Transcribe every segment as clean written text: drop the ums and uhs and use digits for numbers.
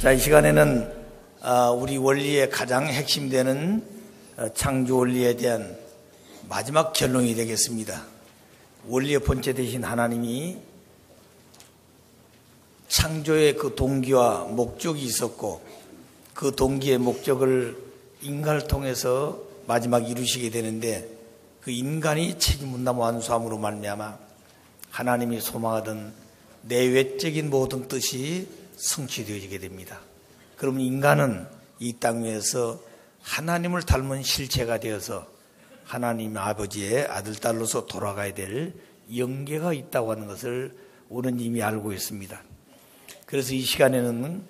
자, 이 시간에는 우리 원리의 가장 핵심되는 창조 원리에 대한 마지막 결론이 되겠습니다. 원리의 본체 되신 하나님이 창조의 그 동기와 목적이 있었고, 그 동기의 목적을 인간을 통해서 마지막 이루시게 되는데, 그 인간이 책임분담 완수함으로 말미암아 하나님이 소망하던 내외적인 모든 뜻이 성취되어지게 됩니다. 그럼 인간은 이 땅 위에서 하나님을 닮은 실체가 되어서 하나님 아버지의 아들, 딸로서 돌아가야 될 영계가 있다고 하는 것을 우리는 이미 알고 있습니다. 그래서 이 시간에는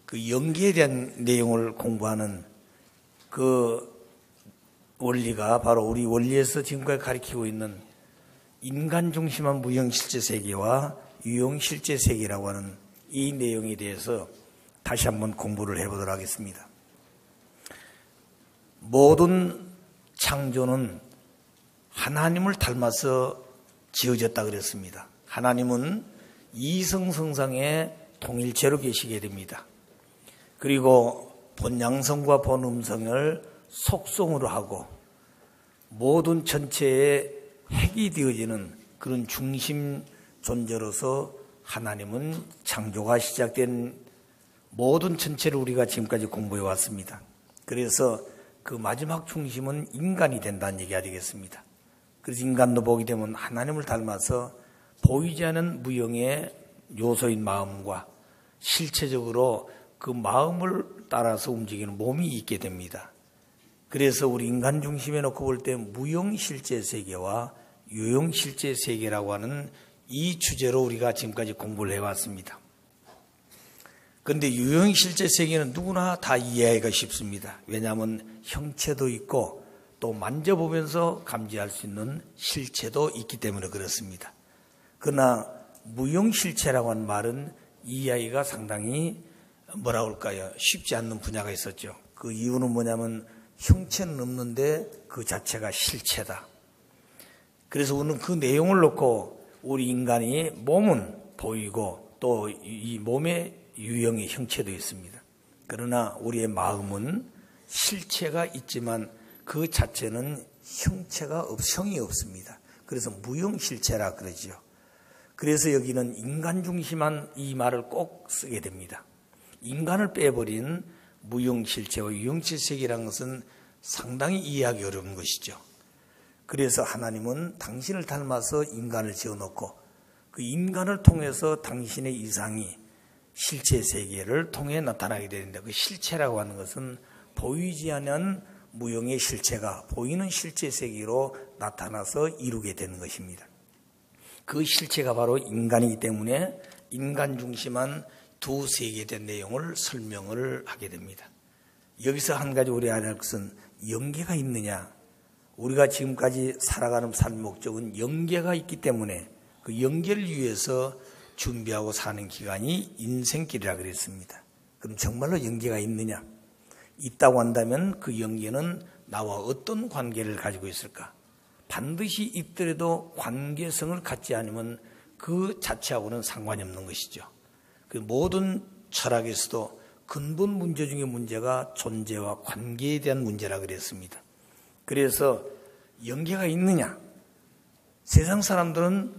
그 영계에 대한 내용을 공부하는 그 원리가 바로 우리 원리에서 지금까지 가리키고 있는 인간 중심한 무형실제 세계와 유형실제 세계라고 하는 이 내용에 대해서 다시 한번 공부를 해보도록 하겠습니다. 모든 창조는 하나님을 닮아서 지어졌다 그랬습니다. 하나님은 이성성상의 통일체로 계시게 됩니다. 그리고 본양성과 본음성을 속성으로 하고 모든 전체의 핵이 되어지는 그런 중심 존재로서 하나님은 창조가 시작된 모든 전체를 우리가 지금까지 공부해 왔습니다. 그래서 그 마지막 중심은 인간이 된다는 얘기가 되겠습니다. 그래서 인간도 보게 되면 하나님을 닮아서 보이지 않는 무형의 요소인 마음과 실체적으로 그 마음을 따라서 움직이는 몸이 있게 됩니다. 그래서 우리 인간 중심에 놓고 볼 때 무형실제 세계와 유형실제 세계라고 하는 이 주제로 우리가 지금까지 공부를 해왔습니다. 그런데 유형실제 세계는 누구나 다 이해하기가 쉽습니다. 왜냐하면 형체도 있고 또 만져보면서 감지할 수 있는 실체도 있기 때문에 그렇습니다. 그러나 무형실체라고 하는 말은 이해하기가 상당히 뭐라고 할까요? 쉽지 않는 분야가 있었죠. 그 이유는 뭐냐면 형체는 없는데 그 자체가 실체다. 그래서 우리는 그 내용을 놓고 우리 인간이 몸은 보이고 또 이 몸의 유형의 형체도 있습니다. 그러나 우리의 마음은 실체가 있지만 그 자체는 형이 없습니다. 그래서 무형실체라 그러죠. 그래서 여기는 인간 중심한 이 말을 꼭 쓰게 됩니다. 인간을 빼버린 무형실체와 유형실세계라는 것은 상당히 이해하기 어려운 것이죠. 그래서 하나님은 당신을 닮아서 인간을 지어놓고 그 인간을 통해서 당신의 이상이 실체 세계를 통해 나타나게 되는데, 그 실체라고 하는 것은 보이지 않는 무형의 실체가 보이는 실체 세계로 나타나서 이루게 되는 것입니다. 그 실체가 바로 인간이기 때문에 인간 중심한 두 세계에 대한 내용을 설명을 하게 됩니다. 여기서 한 가지 우리가 알아야 할 것은 영계가 있느냐. 우리가 지금까지 살아가는 삶의 목적은 영계가 있기 때문에 그 영계를 위해서 준비하고 사는 기간이 인생길이라 그랬습니다. 그럼 정말로 영계가 있느냐? 있다고 한다면 그 영계는 나와 어떤 관계를 가지고 있을까? 반드시 있더라도 관계성을 갖지 않으면 그 자체하고는 상관이 없는 것이죠. 그 모든 철학에서도 근본 문제 중에 문제가 존재와 관계에 대한 문제라 그랬습니다. 그래서 영계가 있느냐? 세상 사람들은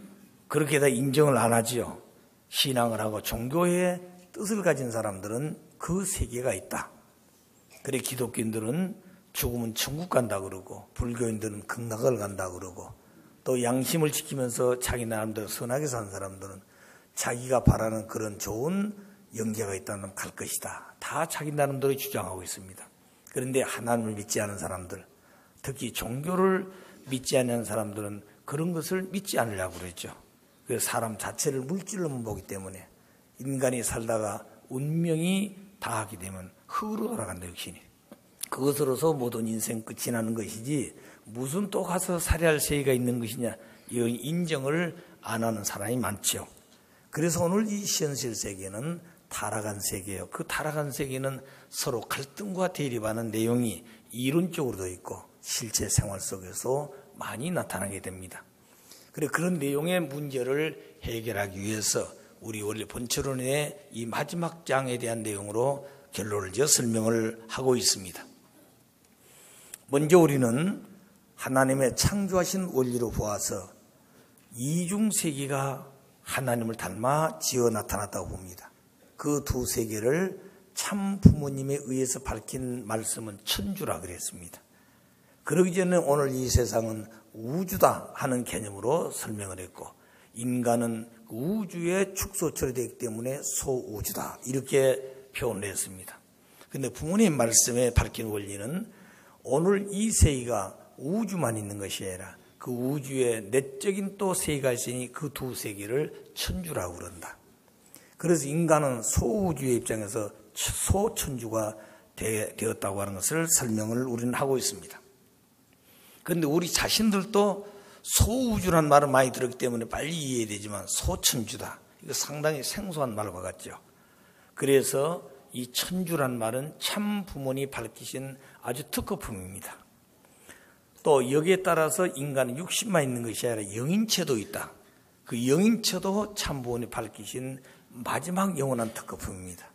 그렇게 다 인정을 안 하지요. 신앙을 하고 종교의 뜻을 가진 사람들은 그 세계가 있다. 그래 기독교인들은 죽으면 천국 간다 그러고, 불교인들은 극락을 간다 그러고, 또 양심을 지키면서 자기 나름대로 선하게 사는 사람들은 자기가 바라는 그런 좋은 영계가 있다면 갈 것이다. 다 자기 나름대로 주장하고 있습니다. 그런데 하나님을 믿지 않은 사람들, 특히 종교를 믿지 않는 사람들은 그런 것을 믿지 않으려고 그랬죠. 그래서 사람 자체를 물질로만 보기 때문에 인간이 살다가 운명이 다하게 되면 흙으로 돌아간다, 역시니. 그것으로서 모든 인생 끝이 나는 것이지 무슨 또 가서 살해할 세계가 있는 것이냐, 이런 인정을 안 하는 사람이 많죠. 그래서 오늘 이 현실 세계는 타락한 세계예요. 그 타락한 세계는 서로 갈등과 대립하는 내용이 이론적으로도 있고 실제 생활 속에서 많이 나타나게 됩니다. 그래 그런 내용의 문제를 해결하기 위해서 우리 원래 본처론의 이 마지막 장에 대한 내용으로 결론을 지어 설명을 하고 있습니다. 먼저 우리는 하나님의 창조하신 원리로 보아서 이중세계가 하나님을 닮아 지어 나타났다고 봅니다. 그 두 세계를 참 부모님에 의해서 밝힌 말씀은 천주라 그랬습니다. 그러기 전에 오늘 이 세상은 우주다 하는 개념으로 설명을 했고, 인간은 우주의 축소처리 되기 때문에 소우주다 이렇게 표현을 했습니다. 그런데 부모님 말씀에 밝힌 원리는 오늘 이 세계가 우주만 있는 것이 아니라 그 우주에 내적인 또 세계가 있으니 그 두 세계를 천주라고 그런다. 그래서 인간은 소우주의 입장에서 소천주가 되었다고 하는 것을 설명을 우리는 하고 있습니다. 그런데 우리 자신들도 소우주란 말을 많이 들었기 때문에 빨리 이해되지만 소천주다. 이거 상당히 생소한 말과 같죠. 그래서 이 천주란 말은 참 부모님이 밝히신 아주 특허품입니다. 또 여기에 따라서 인간은 육신만 있는 것이 아니라 영인체도 있다. 그 영인체도 참 부모님이 밝히신 마지막 영원한 특허품입니다.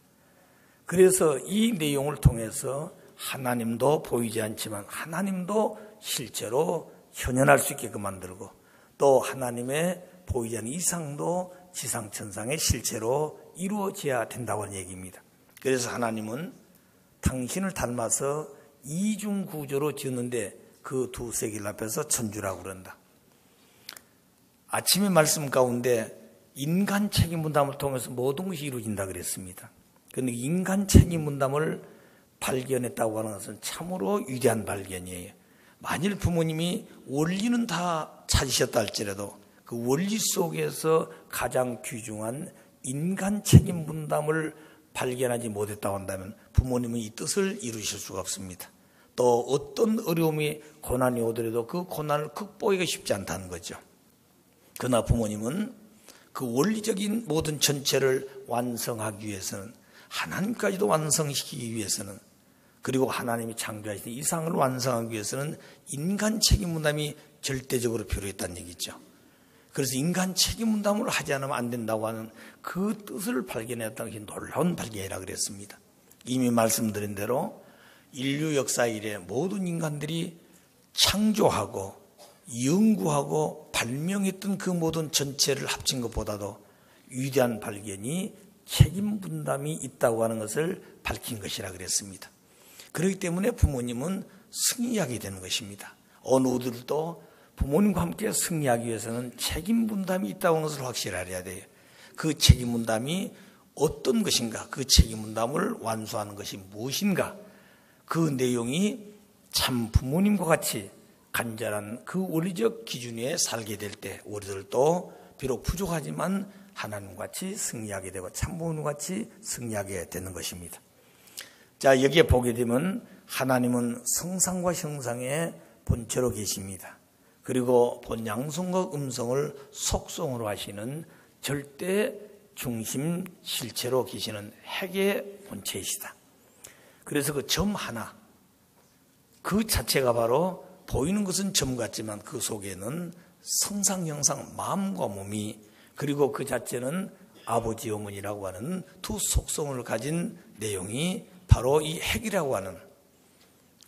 그래서 이 내용을 통해서 하나님도 보이지 않지만 하나님도 실제로 현현할 수 있게끔 만들고, 또 하나님의 보이지 않는 이상도 지상천상의 실체로 이루어져야 된다고 하는 얘기입니다. 그래서 하나님은 당신을 닮아서 이중구조로 지었는데 그 두 세계를 앞에서 천주라고 그런다. 아침의 말씀 가운데 인간 책임 분담을 통해서 모든 것이 이루어진다 그랬습니다. 그런데 인간 책임 분담을 발견했다고 하는 것은 참으로 위대한 발견이에요. 만일 부모님이 원리는 다 찾으셨다 할지라도 그 원리 속에서 가장 귀중한 인간 책임 분담을 발견하지 못했다고 한다면 부모님은 이 뜻을 이루실 수가 없습니다. 또 어떤 어려움이 고난이 오더라도 그 고난을 극복하기가 쉽지 않다는 거죠. 그러나 부모님은 그 원리적인 모든 전체를 완성하기 위해서는, 하나님까지도 완성시키기 위해서는, 그리고 하나님이 창조하신 이상을 완성하기 위해서는 인간 책임 분담이 절대적으로 필요했다는 얘기죠. 그래서 인간 책임 분담을 하지 않으면 안 된다고 하는 그 뜻을 발견했다는 게 놀라운 발견이라 그랬습니다. 이미 말씀드린 대로 인류 역사 이래 모든 인간들이 창조하고 연구하고 발명했던 그 모든 전체를 합친 것보다도 위대한 발견이 책임 분담이 있다고 하는 것을 밝힌 것이라 그랬습니다. 그렇기 때문에 부모님은 승리하게 되는 것입니다. 어느 누구들도 부모님과 함께 승리하기 위해서는 책임 분담이 있다고 하는 것을 확실하려야 돼요. 그 책임 분담이 어떤 것인가, 그 책임 분담을 완수하는 것이 무엇인가, 그 내용이 참 부모님과 같이 간절한 그 원리적 기준 위에 살게 될 때 우리들도 비록 부족하지만 하나님같이 승리하게 되고 참 부모님같이 승리하게 되는 것입니다. 자, 여기에 보게 되면 하나님은 성상과 형상의 본체로 계십니다. 그리고 본양성과 음성을 속성으로 하시는 절대 중심 실체로 계시는 핵의 본체이시다. 그래서 그 점 하나, 그 자체가 바로 보이는 것은 점 같지만 그 속에는 성상, 형상, 마음과 몸이, 그리고 그 자체는 아버지, 어머니라고 하는 두 속성을 가진 내용이 바로 이 핵이라고 하는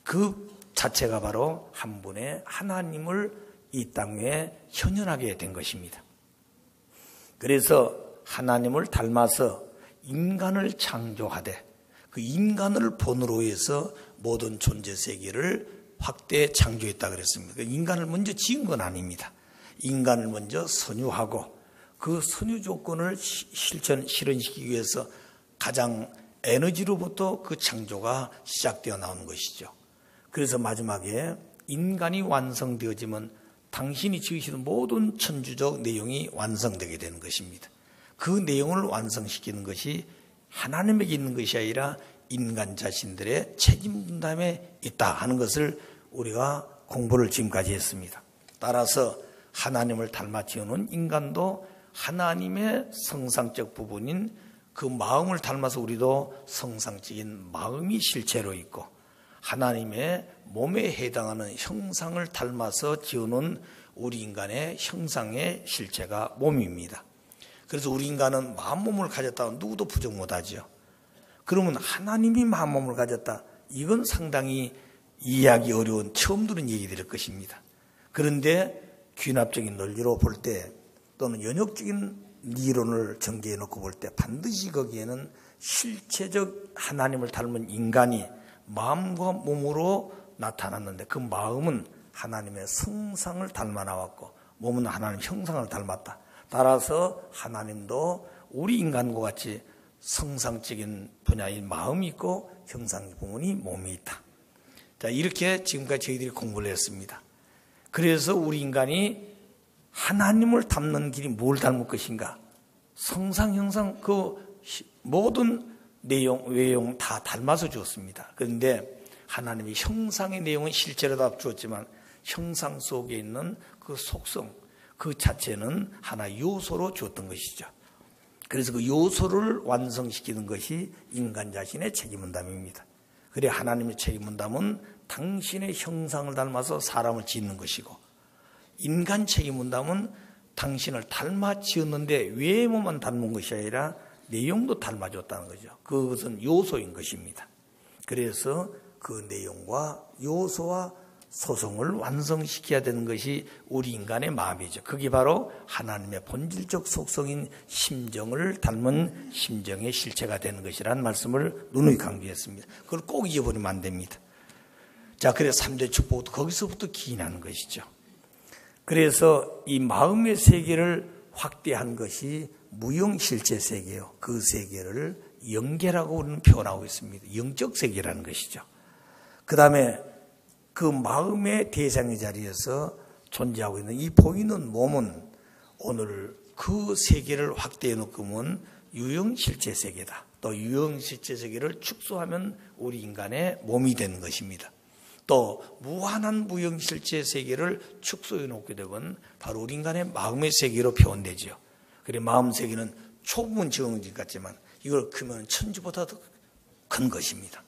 그 자체가 바로 한 분의 하나님을 이 땅에 현현하게 된 것입니다. 그래서 하나님을 닮아서 인간을 창조하되 그 인간을 본으로 해서 모든 존재 세계를 확대 창조했다 그랬습니다. 인간을 먼저 지은 건 아닙니다. 인간을 먼저 선유하고 그 선유 조건을 실현시키기 위해서 가장 에너지로부터 그 창조가 시작되어 나오는 것이죠. 그래서 마지막에 인간이 완성되어지면 당신이 지으시는 모든 천주적 내용이 완성되게 되는 것입니다. 그 내용을 완성시키는 것이 하나님에게 있는 것이 아니라 인간 자신들의 책임 분담에 있다 하는 것을 우리가 공부를 지금까지 했습니다. 따라서 하나님을 닮아 지어놓은 인간도 하나님의 성상적 부분인 그 마음을 닮아서 우리도 성상적인 마음이 실체로 있고, 하나님의 몸에 해당하는 형상을 닮아서 지어놓은 우리 인간의 형상의 실체가 몸입니다. 그래서 우리 인간은 마음 몸을 가졌다고 누구도 부정 못하죠. 그러면 하나님이 마음 몸을 가졌다. 이건 상당히 이해하기 어려운 처음 들은 얘기될 것입니다. 그런데 귀납적인 논리로 볼 때 또는 연역적인 이론을 전개해 놓고 볼 때 반드시 거기에는 실체적 하나님을 닮은 인간이 마음과 몸으로 나타났는데 그 마음은 하나님의 성상을 닮아 나왔고 몸은 하나님의 형상을 닮았다. 따라서 하나님도 우리 인간과 같이 성상적인 분야인 마음이 있고 형상 부분이 몸이 있다. 자, 이렇게 지금까지 저희들이 공부를 했습니다. 그래서 우리 인간이 하나님을 닮는 길이 뭘 닮을 것인가? 성상, 형상, 그 모든 내용, 외용 다 닮아서 주었습니다. 그런데 하나님의 형상의 내용은 실제로 다 주었지만 형상 속에 있는 그 속성, 그 자체는 하나의 요소로 주었던 것이죠. 그래서 그 요소를 완성시키는 것이 인간 자신의 책임분담입니다. 그래 하나님의 책임분담은 당신의 형상을 닮아서 사람을 짓는 것이고 인간 책임분담은 당신을 닮아 지었는데 외모만 닮은 것이 아니라 내용도 닮아줬다는 거죠. 그것은 요소인 것입니다. 그래서 그 내용과 요소와 소성을 완성시켜야 되는 것이 우리 인간의 마음이죠. 그게 바로 하나님의 본질적 속성인 심정을 닮은 심정의 실체가 되는 것이라는 말씀을 누누이 강조했습니다. 그걸 꼭 잊어버리면 안 됩니다. 자, 그래서 3대 축복도 거기서부터 기인하는 것이죠. 그래서 이 마음의 세계를 확대한 것이 무형실체 세계요. 그 세계를 영계라고 우리는 표현하고 있습니다. 영적 세계라는 것이죠. 그 다음에 그 마음의 대상의 자리에서 존재하고 있는 이 보이는 몸은 오늘 그 세계를 확대해 놓고 보면 유형실체 세계다. 또 유형실체 세계를 축소하면 우리 인간의 몸이 되는 것입니다. 또 무한한 무형실체 세계를 축소해 놓게 되면 바로 우리 인간의 마음의 세계로 표현되죠. 그래 마음 세계는 초부분 지형직 같지만 이걸 크면 천지보다 더 큰 것입니다.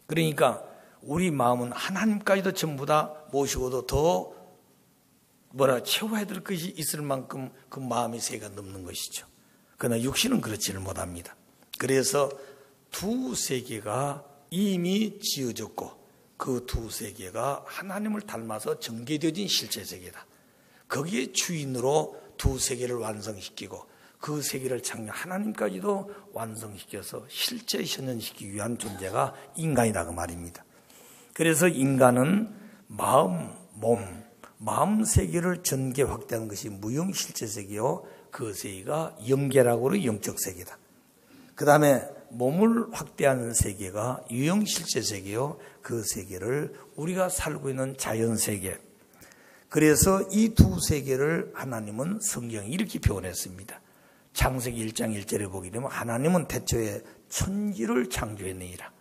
그러니까 우리 마음은 하나님까지도 전부 다 모시고도 더 채워야 될 것이 있을 만큼 그 마음의 세계가 넘는 것이죠. 그러나 육신은 그렇지를 못합니다. 그래서 두 세계가 이미 지어졌고 그 두 세계가 하나님을 닮아서 전개되어진 실체 세계다. 거기에 주인으로 두 세계를 완성시키고 그 세계를 창조 하나님까지도 완성시켜서 실제 현현시키기 위한 존재가 인간이다 그 말입니다. 그래서 인간은 마음, 몸, 마음 세계를 전개 확대하는 것이 무형실체 세계요. 그 세계가 영계라고는 영적 세계다. 그 다음에 몸을 확대하는 세계가 유형실체 세계요. 그 세계를 우리가 살고 있는 자연 세계. 그래서 이 두 세계를 하나님은 성경에 이렇게 표현했습니다. 창세기 1장 1절에 보게 되면 하나님은 태초에 천지를 창조했느니라.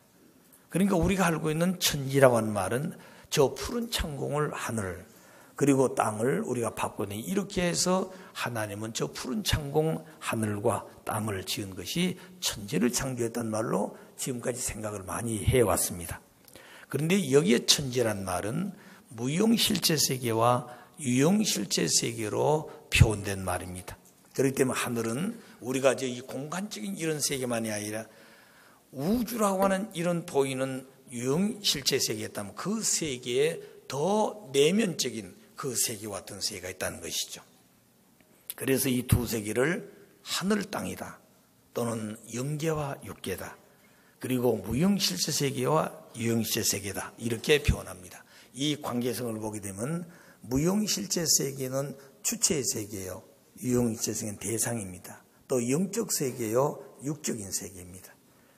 그러니까 우리가 알고 있는 천지라고 하는 말은 저 푸른 창공을 하늘 그리고 땅을 우리가 바꾸니 이렇게 해서 하나님은 저 푸른 창공 하늘과 땅을 지은 것이 천지를 창조했단 말로 지금까지 생각을 많이 해왔습니다. 그런데 여기에 천지란 말은 무용실체 세계와 유용실체 세계로 표현된 말입니다. 그렇기 때문에 하늘은 우리가 이 공간적인 이런 세계만이 아니라 우주라고 하는 이런 보이는 유형실체 세계였다면 그 세계에 더 내면적인 그 세계와 같은 세계가 있다는 것이죠. 그래서 이 두 세계를 하늘 땅이다 또는 영계와 육계다 그리고 무형실체 세계와 유형실체 세계다 이렇게 표현합니다. 이 관계성을 보게 되면 무형실체 세계는 주체의 세계예요. 유형실체 세계는 대상입니다. 또 영적 세계요 육적인 세계입니다.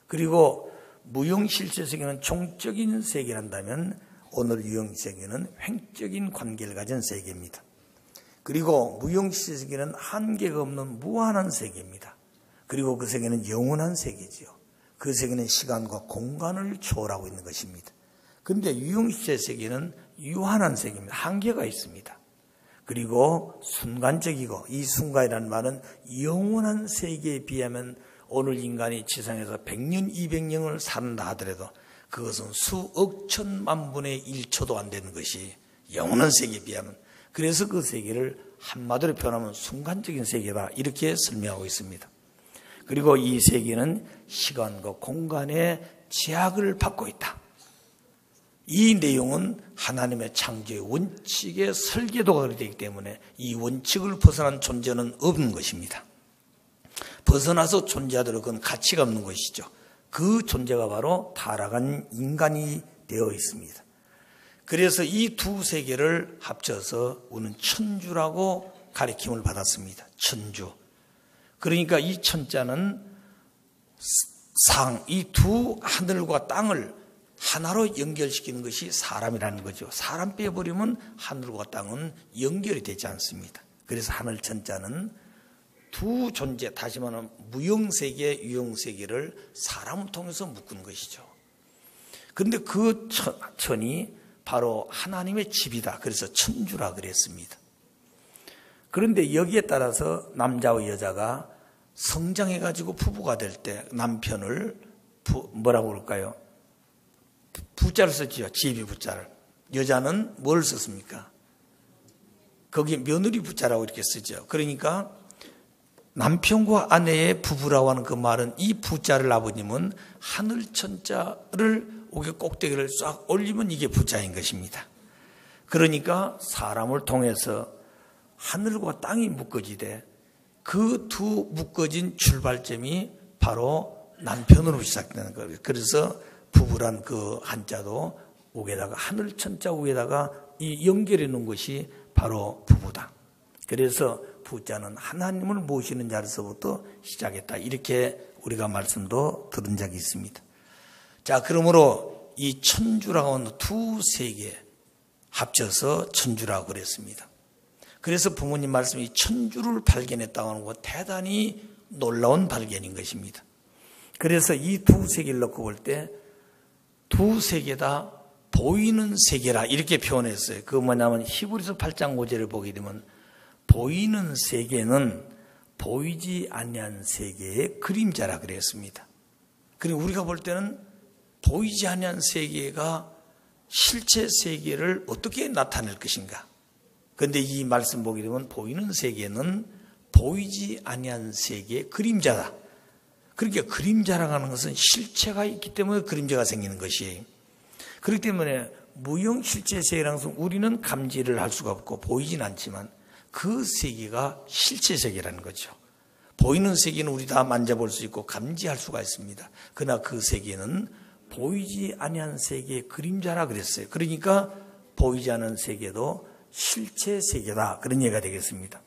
그리고 무형실체 세계는 총적인 세계란다면 오늘 유형실체 세계는 횡적인 관계를 가진 세계입니다. 그리고 무형실체 세계는 한계가 없는 무한한 세계입니다. 그리고 그 세계는 영원한 세계지요. 그 세계는 시간과 공간을 초월하고 있는 것입니다. 그런데 유형실체 세계는 유한한 세계입니다. 한계가 있습니다. 그리고 순간적이고 이 순간이라는 말은 영원한 세계에 비하면 오늘 인간이 지상에서 100년, 200년을 산다 하더라도 그것은 수억 천만 분의 1초도 안 되는 것이 영원한 세계에 비하면 그래서 그 세계를 한마디로 표현하면 순간적인 세계다 이렇게 설명하고 있습니다. 그리고 이 세계는 시간과 공간의 제약을 받고 있다. 이 내용은 하나님의 창조의 원칙의 설계도가 되기 때문에 이 원칙을 벗어난 존재는 없는 것입니다. 벗어나서 존재하도록 그건 가치가 없는 것이죠. 그 존재가 바로 타락한 인간이 되어 있습니다. 그래서 이 두 세계를 합쳐서 우리는 천주라고 가리킴을 받았습니다. 천주. 그러니까 이 천자는 이 두 하늘과 땅을 하나로 연결시키는 것이 사람이라는 거죠. 사람 빼버리면 하늘과 땅은 연결이 되지 않습니다. 그래서 하늘 천자는 두 존재, 다시 말하면 무형세계, 유형세계를 사람을 통해서 묶은 것이죠. 그런데 그 천이 바로 하나님의 집이다. 그래서 천주라 그랬습니다. 그런데 여기에 따라서 남자와 여자가 성장해가지고 부부가 될 때 남편을 뭐라고 그럴까요? 부자를 썼죠. 집이 부자를. 여자는 뭘 썼습니까? 거기 며느리 부자라고 이렇게 쓰죠. 그러니까 남편과 아내의 부부라고 하는 그 말은 이 부자를 아버님은 하늘천자를 옥의 꼭대기를 쫙 올리면 이게 부자인 것입니다. 그러니까 사람을 통해서 하늘과 땅이 묶어지되 그 두 묶어진 출발점이 바로 남편으로 시작되는 거예요. 그래서 부부란 그 한자도 옥에다가 하늘천자 옥에다가 이 연결해 놓은 것이 바로 부부다. 그래서 부자는 하나님을 모시는 자리에서부터 시작했다. 이렇게 우리가 말씀도 들은 적이 있습니다. 자, 그러므로 이 천주라고 하는 두 세계 합쳐서 천주라고 그랬습니다. 그래서 부모님 말씀이 천주를 발견했다고 하는 것 대단히 놀라운 발견인 것입니다. 그래서 이 두 세계를 놓고 볼 때 두 세계다 보이는 세계라 이렇게 표현했어요. 그 뭐냐면 히브리서 8장 5절을 보게 되면 보이는 세계는 보이지 아니한 세계의 그림자라 그랬습니다. 그리고 우리가 볼 때는 보이지 아니한 세계가 실체 세계를 어떻게 나타낼 것인가. 그런데 이 말씀 보게 되면 보이는 세계는 보이지 아니한 세계의 그림자다. 그러니까 그림자라고 하는 것은 실체가 있기 때문에 그림자가 생기는 것이에요. 그렇기 때문에 무형 실체 세계라는 것은 우리는 감지를 할 수가 없고 보이진 않지만 그 세계가 실체 세계라는 거죠. 보이는 세계는 우리 다 만져볼 수 있고 감지할 수가 있습니다. 그러나 그 세계는 보이지 아니한 세계의 그림자라 그랬어요. 그러니까 보이지 않은 세계도 실체 세계다. 그런 얘기가 되겠습니다.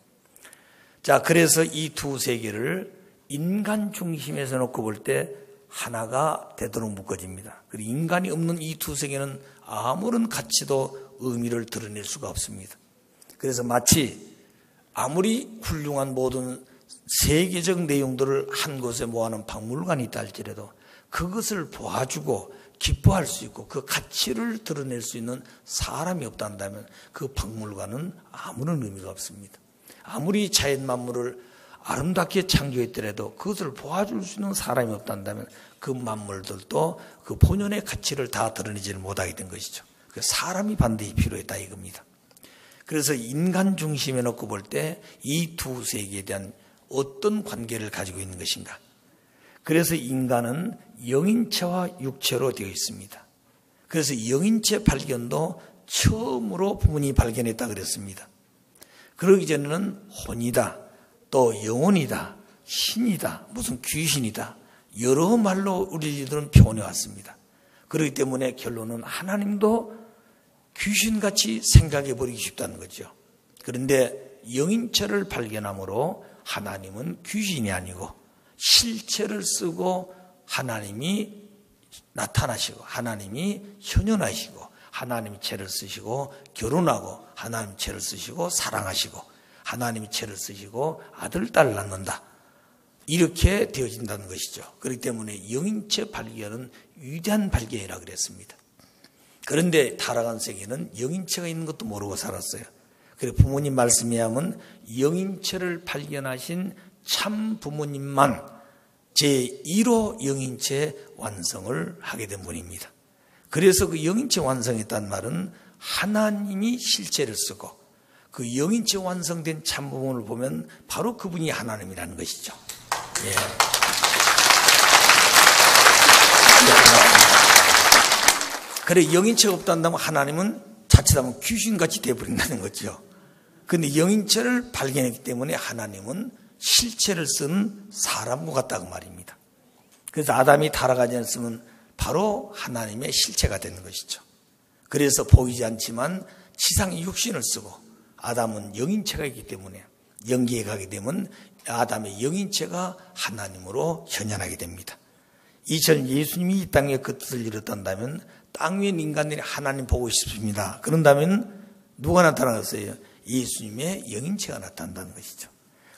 자, 그래서 이 두 세계를 인간 중심에서 놓고 볼 때 하나가 되도록 묶어집니다. 그리고 인간이 없는 이 두 세계는 아무런 가치도 의미를 드러낼 수가 없습니다. 그래서 마치 아무리 훌륭한 모든 세계적 내용들을 한 곳에 모아놓은 박물관이 있다 할지라도 그것을 보아주고 기뻐할 수 있고 그 가치를 드러낼 수 있는 사람이 없다 한다면 그 박물관은 아무런 의미가 없습니다. 아무리 자연 만물을 아름답게 창조했더라도 그것을 보아줄 수 있는 사람이 없다 한다면 그 만물들도 그 본연의 가치를 다 드러내지를 못하게 된 것이죠. 그 사람이 반드시 필요했다 이겁니다. 그래서 인간 중심에 놓고 볼 때 이 두 세계에 대한 어떤 관계를 가지고 있는 것인가. 그래서 인간은 영인체와 육체로 되어 있습니다. 그래서 영인체 발견도 처음으로 부모님이 발견했다 그랬습니다. 그러기 전에는 혼이다, 또 영혼이다, 신이다, 무슨 귀신이다, 여러 말로 우리들은 표현해 왔습니다. 그렇기 때문에 결론은 하나님도 귀신같이 생각해 버리기 쉽다는 거죠. 그런데 영인체를 발견함으로 하나님은 귀신이 아니고 실체를 쓰고 하나님이 나타나시고 하나님이 현현하시고 하나님이 체를 쓰시고 결혼하고 하나님 체를 쓰시고 사랑하시고 하나님이 체를 쓰시고 아들, 딸을 낳는다. 이렇게 되어진다는 것이죠. 그렇기 때문에 영인체 발견은 위대한 발견이라고 그랬습니다. 그런데 타락한 세계는 영인체가 있는 것도 모르고 살았어요. 그래서 부모님 말씀에 하면 영인체를 발견하신 참 부모님만 제1호 영인체 완성을 하게 된 분입니다. 그래서 그 영인체 완성했다는 말은 하나님이 실체를 쓰고 그 영인체 완성된 참부모를 보면 바로 그분이 하나님이라는 것이죠. 예. 그래, 영인체가 없다 한다면 하나님은 자칫하면 귀신같이 되어버린다는 거죠. 그런데 영인체를 발견했기 때문에 하나님은 실체를 쓴 사람과 같다고 말입니다. 그래서 아담이 타락하지 않았으면 바로 하나님의 실체가 되는 것이죠. 그래서 보이지 않지만 지상의 육신을 쓰고 아담은 영인체가 있기 때문에 영계에 가게 되면 아담의 영인체가 하나님으로 현현하게 됩니다. 이처럼 예수님이 이 땅에 그 뜻을 이뤘단다면 땅 위에 인간들이 하나님 보고 싶습니다. 그런다면 누가 나타나겠어요? 예수님의 영인체가 나타난다는 것이죠.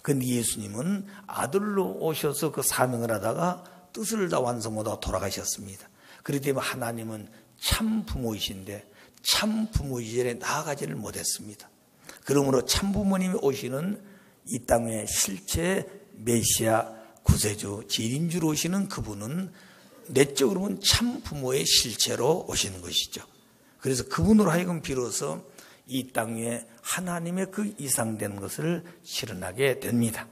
그런데 예수님은 아들로 오셔서 그 사명을 하다가 뜻을 다 완성 못하고 돌아가셨습니다. 그렇기 때문에 하나님은 참 부모이신데 참 부모 이전에 나아가지를 못했습니다. 그러므로 참 부모님이 오시는 이 땅의 실체 메시아 구세주 지린주로 오시는 그분은 내적으로 보면 참 부모의 실체로 오시는 것이죠. 그래서 그분으로 하여금 비로소 이 땅 위에 하나님의 그 이상된 것을 실현하게 됩니다.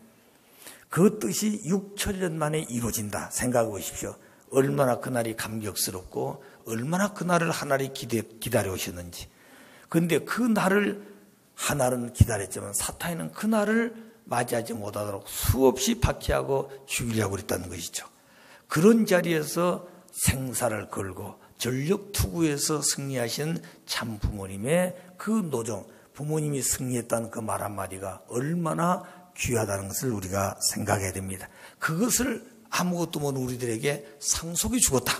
그 뜻이 6천년 만에 이루어진다 생각해 보십시오. 얼마나 그날이 감격스럽고 얼마나 그날을 하나님 기다려 오셨는지. 그런데 그 날을 하나는 기다렸지만 사탄은 그 날을 맞이하지 못하도록 수없이 박해하고 죽이려고 그랬다는 것이죠. 그런 자리에서 생사를 걸고 전력 투구에서 승리하신 참 부모님의 그 노정, 부모님이 승리했다는 그 말 한마디가 얼마나 귀하다는 것을 우리가 생각해야 됩니다. 그것을 아무것도 모르는 우리들에게 상속해 주었다.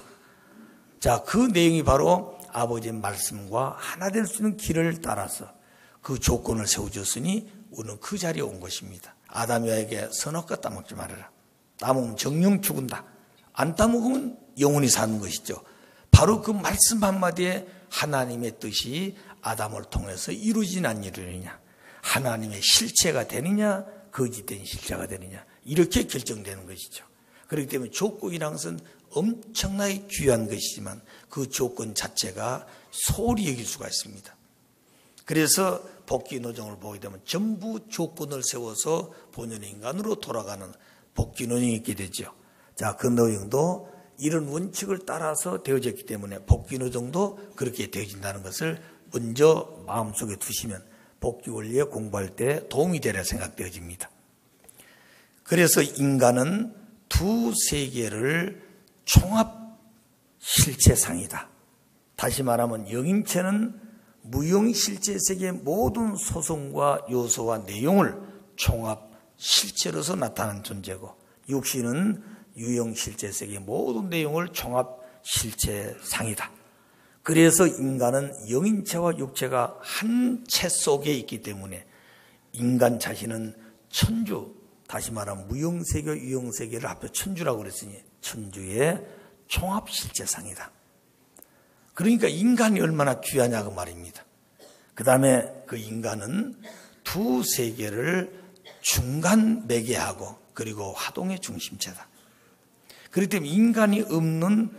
자, 그 내용이 바로 아버지의 말씀과 하나 될 수 있는 길을 따라서 그 조건을 세워줬으니 우리는 그 자리에 온 것입니다. 아담이에게 선악과 따먹지 말아라. 따먹으면 정령 죽은다. 안 따먹으면 영원히 사는 것이죠. 바로 그 말씀 한마디에 하나님의 뜻이 아담을 통해서 이루어지나 안 이루느냐, 하나님의 실체가 되느냐 거짓된 실체가 되느냐, 이렇게 결정되는 것이죠. 그렇기 때문에 조건이라는 것은 엄청나게 귀한 것이지만 그 조건 자체가 소홀히 여길 수가 있습니다. 그래서 복귀 노정을 보게 되면 전부 조건을 세워서 본연의 인간으로 돌아가는 복귀 노정이 있게 되죠. 자, 그 노정도 이런 원칙을 따라서 되어졌기 때문에 복귀 노정도 그렇게 되어진다는 것을 먼저 마음속에 두시면 복귀 원리에 공부할 때 도움이 되리라 생각되어집니다. 그래서 인간은 두 세계를 총합 실체상이다. 다시 말하면 영인체는 무용실제 세계의 모든 소성과 요소와 내용을 총합 실체로서 나타나는 존재고, 육신은 유형실제 세계의 모든 내용을 총합 실체상이다. 그래서 인간은 영인체와 육체가 한 채 속에 있기 때문에 인간 자신은 천주, 다시 말하면 무형세계, 유형세계를 합쳐 천주라고 그랬으니 천주의 총합실제상이다. 그러니까 인간이 얼마나 귀하냐고 말입니다. 그 다음에 그 인간은 두 세계를 중간 매개하고 그리고 화동의 중심체다. 그렇기 때문에 인간이 없는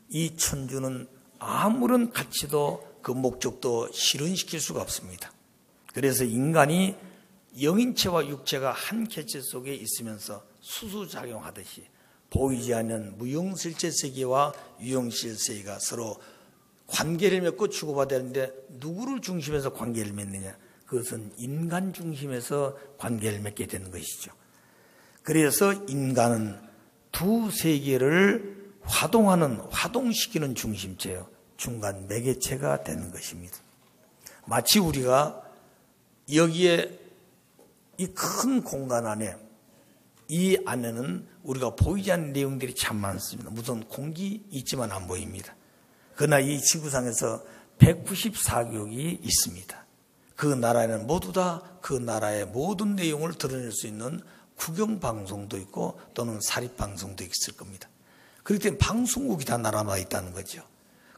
이 천주는 아무런 가치도 그 목적도 실현시킬 수가 없습니다. 그래서 인간이 영인체와 육체가 한 객체 속에 있으면서 수수작용하듯이 보이지 않는 무용실제 세계와 유형실 세계가 서로 관계를 맺고 주고받아야 하는데 누구를 중심에서 관계를 맺느냐? 그것은 인간 중심에서 관계를 맺게 되는 것이죠. 그래서 인간은 두 세계를 화동시키는 중심체요, 중간 매개체가 되는 것입니다. 마치 우리가 여기에 이 큰 공간 안에, 이 안에는 우리가 보이지 않는 내용들이 참 많습니다. 무슨 공기 있지만 안 보입니다. 그러나 이 지구상에서 194개국이 있습니다. 그 나라에는 모두 다 그 나라의 모든 내용을 드러낼 수 있는 국영방송도 있고 또는 사립방송도 있을 겁니다. 그렇기 때문에 방송국이 다 나라마다 있다는 거죠.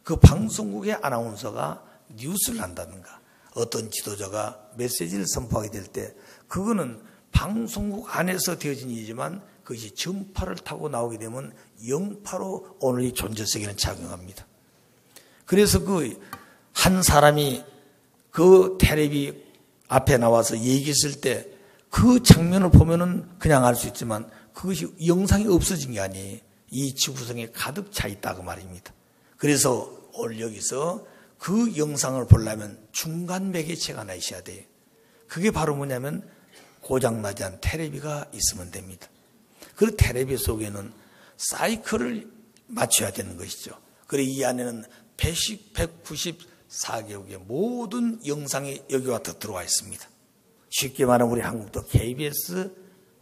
그 방송국의 아나운서가 뉴스를 한다든가 어떤 지도자가 메시지를 선포하게 될 때 그거는 방송국 안에서 되어진 일이지만 그것이 전파를 타고 나오게 되면 영파로 오늘 이 존재세계는 작용합니다. 그래서 그 한 사람이 그 텔레비 앞에 나와서 얘기했을 때 그 장면을 보면은 그냥 알 수 있지만 그것이 영상이 없어진 게 아니에요. 이 지구성에 가득 차 있다고 말입니다. 그래서 오늘 여기서 그 영상을 보려면 중간 매개체가 하나 있어야 돼요. 그게 바로 뭐냐면 고장나지 않은 테레비가 있으면 됩니다. 그 테레비 속에는 사이클을 맞춰야 되는 것이죠. 그래 이 안에는 194개국의 모든 영상이 여기와 더 들어와 있습니다. 쉽게 말하면 우리 한국도 KBS,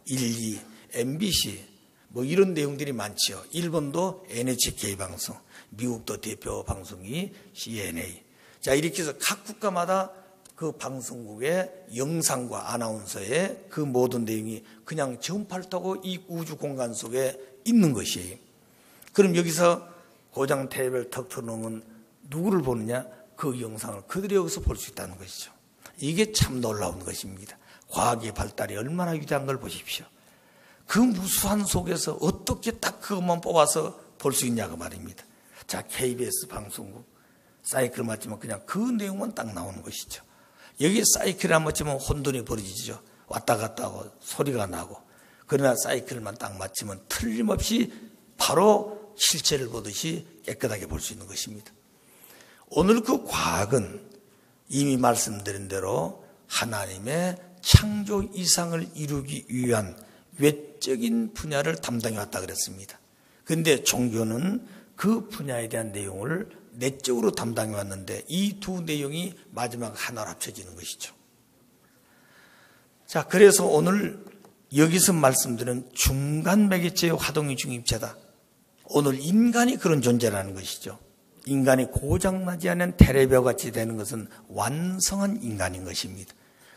12, MBC 뭐 이런 내용들이 많죠. 일본도 NHK 방송, 미국도 대표 방송이 CNA. 자, 이렇게 해서 각 국가마다 그 방송국의 영상과 아나운서의 그 모든 내용이 그냥 전파를 타고 이 우주 공간 속에 있는 것이에요. 그럼 여기서 고장 테이프를 턱 틀어놓으면 누구를 보느냐? 그 영상을 그대로 여기서 볼 수 있다는 것이죠. 이게 참 놀라운 것입니다. 과학의 발달이 얼마나 위대한 걸 보십시오. 그 무수한 속에서 어떻게 딱 그것만 뽑아서 볼 수 있냐고 말입니다. 자, KBS 방송국 사이클 맞추면 그냥 그 내용만 딱 나오는 것이죠. 여기에 사이클을 안 맞추면 혼돈이 벌어지죠. 왔다 갔다 하고 소리가 나고. 그러나 사이클만 딱 맞추면 틀림없이 바로 실체를 보듯이 깨끗하게 볼 수 있는 것입니다. 오늘 그 과학은 이미 말씀드린 대로 하나님의 창조 이상을 이루기 위한 외적인 분야를 담당해 왔다 그랬습니다. 그런데 종교는 그 분야에 대한 내용을 내적으로 담당해 왔는데 이 두 내용이 마지막 하나로 합쳐지는 것이죠. 자, 그래서 오늘 여기서 말씀드린 중간 매개체의 화동의 중입체다. 오늘 인간이 그런 존재라는 것이죠. 인간이 고장나지 않은 테레비와 같이 되는 것은 완성한 인간인 것입니다.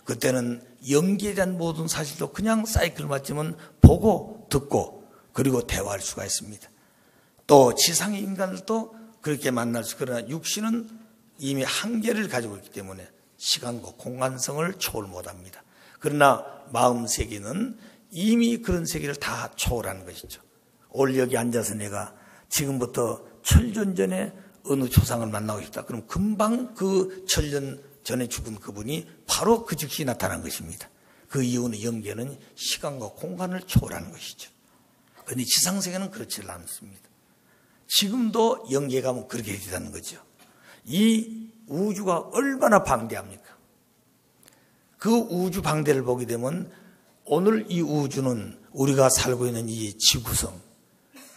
그때는 연기에 대한 모든 사실도 그냥 사이클 맞추면 보고 듣고 그리고 대화할 수가 있습니다. 또 지상의 인간들도 그렇게 만날 수, 그러나 육신은 이미 한계를 가지고 있기 때문에 시간과 공간성을 초월 못합니다. 그러나 마음 세계는 이미 그런 세계를 다 초월하는 것이죠. 오늘 여기 앉아서 내가 지금부터 천년 전에 어느 조상을 만나고 싶다. 그럼 금방 그 천년 전에 죽은 그분이 바로 그 즉시 나타난 것입니다. 그 이유는 영계는 시간과 공간을 초월하는 것이죠. 그런데 지상세계는 그렇지 않습니다. 지금도 영계 가면 그렇게 되다는 거죠. 이 우주가 얼마나 방대합니까? 그 우주 방대를 보게 되면 오늘 이 우주는 우리가 살고 있는 이 지구성,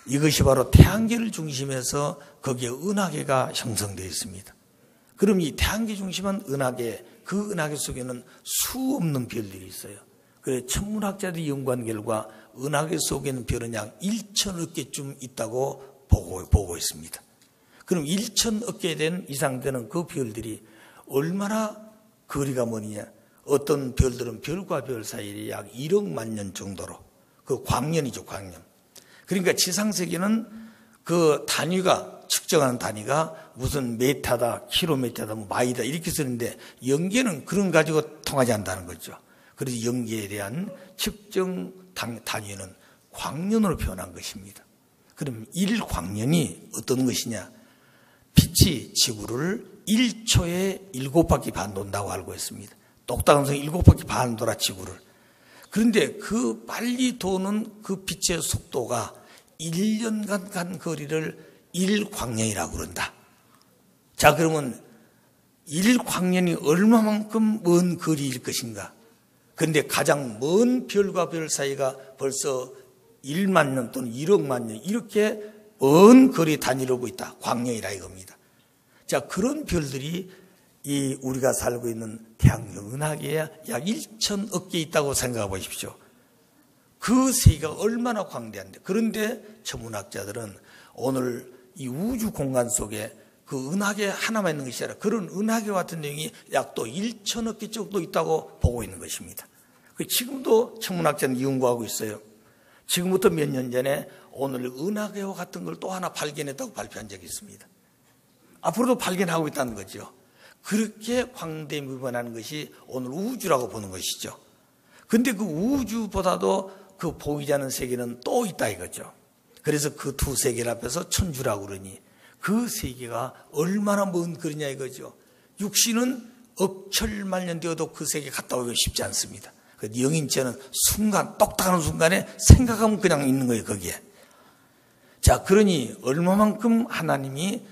이것이 바로 태양계를 중심해서 거기에 은하계가 형성되어 있습니다. 그럼 이 태양계 중심한 은하계, 그 은하계 속에는 수 없는 별들이 있어요. 그래서 천문학자들이 연구한 결과 은하계 속에는 별은 약 1천억 개쯤 있다고 보고 있습니다. 그럼 1천억 개 이상 되는 그 별들이 얼마나 거리가 머니냐? 어떤 별들은 별과 별 사이에 약 1억만 년 정도로, 그 광년이죠, 광년. 그러니까 지상세계는 그 단위가, 측정하는 단위가 무슨 메타다, 킬로미터다, 마이다 이렇게 쓰는데 영계는 그런 가지고 통하지 않는다는 거죠. 그래서 영계에 대한 측정 단위는 광년으로 표현한 것입니다. 그럼 1광년이 어떤 것이냐? 빛이 지구를 1초에 7바퀴 반 돈다고 알고 있습니다. 똑딱한 성 7바퀴 반 돌아 지구를. 그런데 그 빨리 도는 그 빛의 속도가 1년간 간 거리를 1광년이라고 그런다. 자, 그러면 1광년이 얼마만큼 먼 거리일 것인가? 그런데 가장 먼 별과 별 사이가 벌써 1만 년 또는 1억만 년 이렇게 먼 거리 단위로고 있다. 광년이라 이겁니다. 자, 그런 별들이 이 우리가 살고 있는 태양계 은하계에 약 1천억 개 있다고 생각해 보십시오. 그 세계가 얼마나 광대한데. 그런데 천문학자들은 오늘 이 우주 공간 속에 그 은하계 하나만 있는 것이 아니라 그런 은하계 같은 내용이 약 또 1천억 개 정도 있다고 보고 있는 것입니다. 지금도 천문학자는 연구하고 있어요. 지금부터 몇 년 전에 오늘 은하계와 같은 걸 또 하나 발견했다고 발표한 적이 있습니다. 앞으로도 발견하고 있다는 거죠. 그렇게 광대무변하는 것이 오늘 우주라고 보는 것이죠. 근데 그 우주보다도 그 보이지 않는 세계는 또 있다 이거죠. 그래서 그 두 세계를 앞에서 천주라고 그러니 그 세계가 얼마나 먼 거리냐 이거죠. 육신은 억철만년 되어도 그 세계 갔다 오기가 쉽지 않습니다. 영인체는 순간, 똑딱하는 순간에 생각하면 그냥 있는 거예요, 거기에. 자, 그러니 얼마만큼 하나님이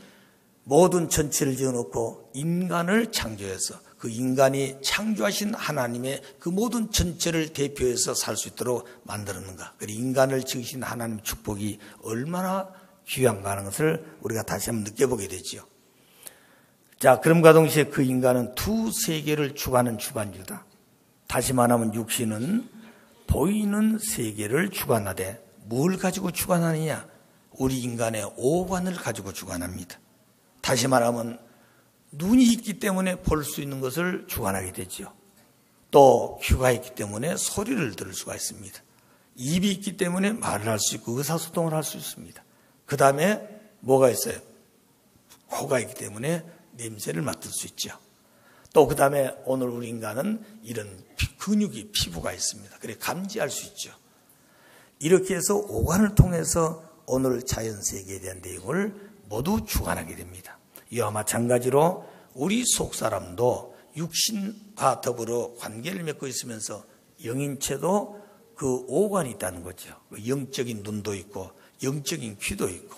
모든 전체를 지어놓고 인간을 창조해서 그 인간이 창조하신 하나님의 그 모든 전체를 대표해서 살 수 있도록 만들었는가. 그리고 인간을 지으신 하나님의 축복이 얼마나 귀한가 하는 것을 우리가 다시 한번 느껴보게 되지요. 자, 그럼과 동시에 그 인간은 두 세계를 주관하는 주관주다. 다시 말하면 육신은 보이는 세계를 주관하되 뭘 가지고 주관하느냐? 우리 인간의 오관을 가지고 주관합니다. 다시 말하면 눈이 있기 때문에 볼 수 있는 것을 주관하게 되죠. 또 귀가 있기 때문에 소리를 들을 수가 있습니다. 입이 있기 때문에 말을 할 수 있고 의사소통을 할 수 있습니다. 그 다음에 뭐가 있어요? 코가 있기 때문에 냄새를 맡을 수 있죠. 또 그 다음에 오늘 우리 인간은 이런 근육이, 피부가 있습니다. 그래 감지할 수 있죠. 이렇게 해서 오관을 통해서 오늘 자연세계에 대한 내용을 모두 주관하게 됩니다. 이와 마찬가지로 우리 속사람도 육신과 더불어 관계를 맺고 있으면서 영인체도 그 오관이 있다는 거죠. 영적인 눈도 있고 영적인 귀도 있고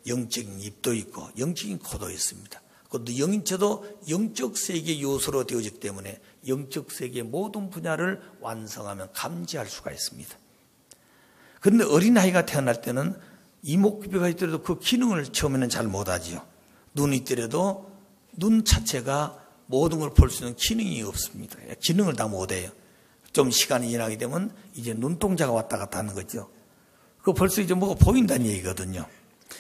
영적인 입도 있고 영적인 코도 있습니다. 그것도 영인체도 영적 세계 요소로 되어지기 때문에 영적 세계의 모든 분야를 완성하면 감지할 수가 있습니다. 그런데 어린아이가 태어날 때는 이목구비가 있더라도 그 기능을 처음에는 잘 못하지요. 눈이 있더라도 눈 자체가 모든 걸 볼 수 있는 기능이 없습니다. 기능을 다 못해요. 좀 시간이 지나게 되면 이제 눈동자가 왔다 갔다 하는 거죠. 그 벌써 이제 뭐가 보인다는 얘기거든요.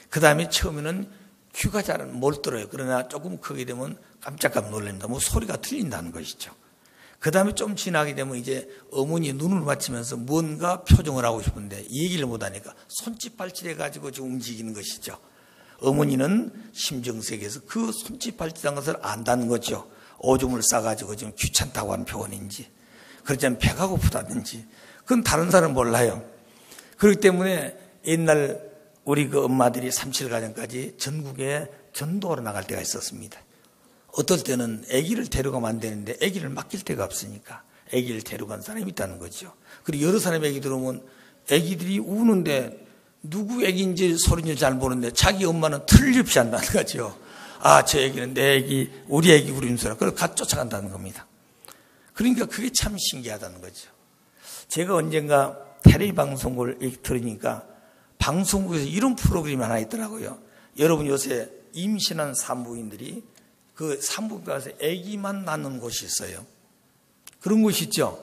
그 다음에 처음에는 귀가 잘 못 들어요. 그러나 조금 크게 되면 깜짝깜짝 놀랍니다. 뭐 소리가 들린다는 것이죠. 그 다음에 좀 지나게 되면 이제 어머니 눈을 맞추면서 뭔가 표정을 하고 싶은데 이 얘기를 못하니까 손짓 발짓 해가지고 지금 움직이는 것이죠. 어머니는 심정세계에서 그 손짓 발짓한 것을 안다는 거죠. 오줌을 싸가지고 지금 귀찮다고 하는 표현인지 그렇지만 배가 고프다든지 그건 다른 사람은 몰라요. 그렇기 때문에 옛날 우리 그 엄마들이 37가정까지 전국에 전도하러 나갈 때가 있었습니다. 어떨 때는 아기를 데려가면 안 되는데 아기를 맡길 데가 없으니까 아기를 데려간 사람이 있다는 거죠. 그리고 여러 사람의 아기 들어오면 아기들이 우는데 누구 아기인지 소리인지 잘 모르는데 자기 엄마는 틀림없이 한다는 거죠. 아, 저 아기는 내 아기, 우리 아기 울음소리라. 그걸 가 쫓아간다는 겁니다. 그러니까 그게 참 신기하다는 거죠. 제가 언젠가 텔레비 방송을 들으니까 방송국에서 이런 프로그램이 하나 있더라고요. 여러분 요새 임신한 산부인들이 그 산부인과 가서 아기만 낳는 곳이 있어요. 그런 곳이 있죠.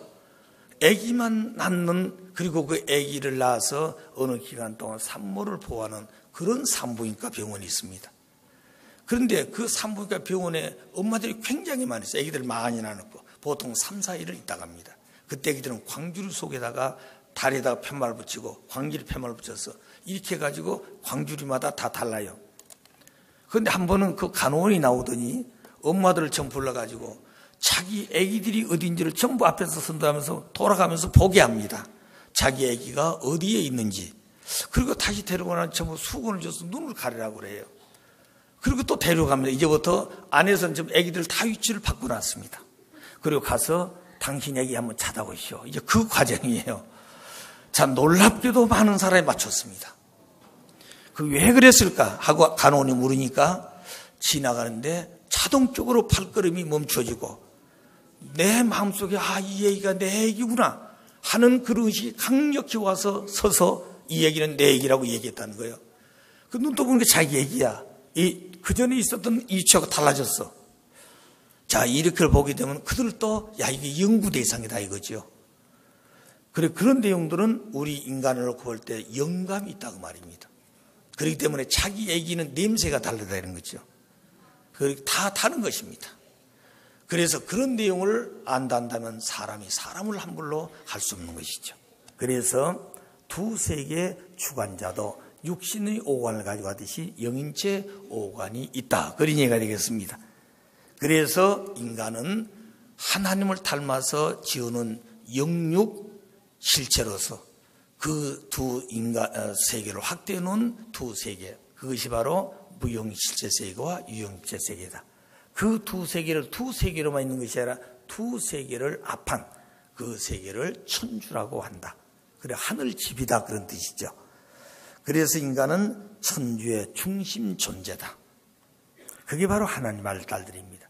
아기만 낳는 그리고 그 아기를 낳아서 어느 기간 동안 산모를 보호하는 그런 산부인과 병원이 있습니다. 그런데 그 산부인과 병원에 엄마들이 굉장히 많이 있어요. 아기들 많이 낳고 보통 3, 4일을 있다 갑니다. 그때 아기들은 광주리 속에다가 다리에다가 팻말 붙이고 광주리 팻말 붙여서 이렇게 해가지고 광주리마다 다 달라요. 그런데 한 번은 그 간호원이 나오더니 엄마들을 전부 불러가지고 자기 아기들이 어딘지를 전부 앞에서 선다면서 돌아가면서 보게 합니다. 자기 아기가 어디에 있는지. 그리고 다시 데려가는 전부 수건을 줘서 눈을 가리라고 그래요. 그리고 또 데려갑니다. 이제부터 안에서는 지금 아기들 다 위치를 바꿔놨습니다. 그리고 가서 당신 아기 한번 찾아보시오. 이제 그 과정이에요. 자, 놀랍게도 많은 사람이 맞췄습니다. 그 왜 그랬을까 하고 간호원이 물으니까 지나가는데 자동적으로 발걸음이 멈춰지고 내 마음속에 아, 이 얘기가 내 얘기구나 하는 그런 의식이 강력히 와서 서서 이 얘기는 내 얘기라고 얘기했다는 거예요. 그 눈도 보는 게 자기 얘기야. 그 전에 있었던 이치하고 달라졌어. 자, 이렇게 보게 되면 그들도 야, 이게 연구 대상이다 이거죠. 그래, 그런 내용들은 우리 인간을 놓고 볼 때 영감이 있다고 말입니다. 그렇기 때문에 자기 얘기는 냄새가 다르다는 거죠. 다 다른 것입니다. 그래서 그런 내용을 안다면 사람이 사람을 함부로 할 수 없는 것이죠. 그래서 두 세계의 주관자도 육신의 오관을 가지고 하듯이 영인체 오관이 있다. 그런 얘기가 되겠습니다. 그래서 인간은 하나님을 닮아서 지어놓은 영육 실체로서 그 두 세계를 확대해 놓은 두 세계, 그것이 바로 무형실체 세계와 유형실체 세계다. 그 두 세계를 두 세계로만 있는 것이 아니라 두 세계를 합한 그 세계를 천주라고 한다. 그래 하늘 집이다 그런 뜻이죠. 그래서 인간은 천주의 중심 존재다. 그게 바로 하나님 알딸들입니다.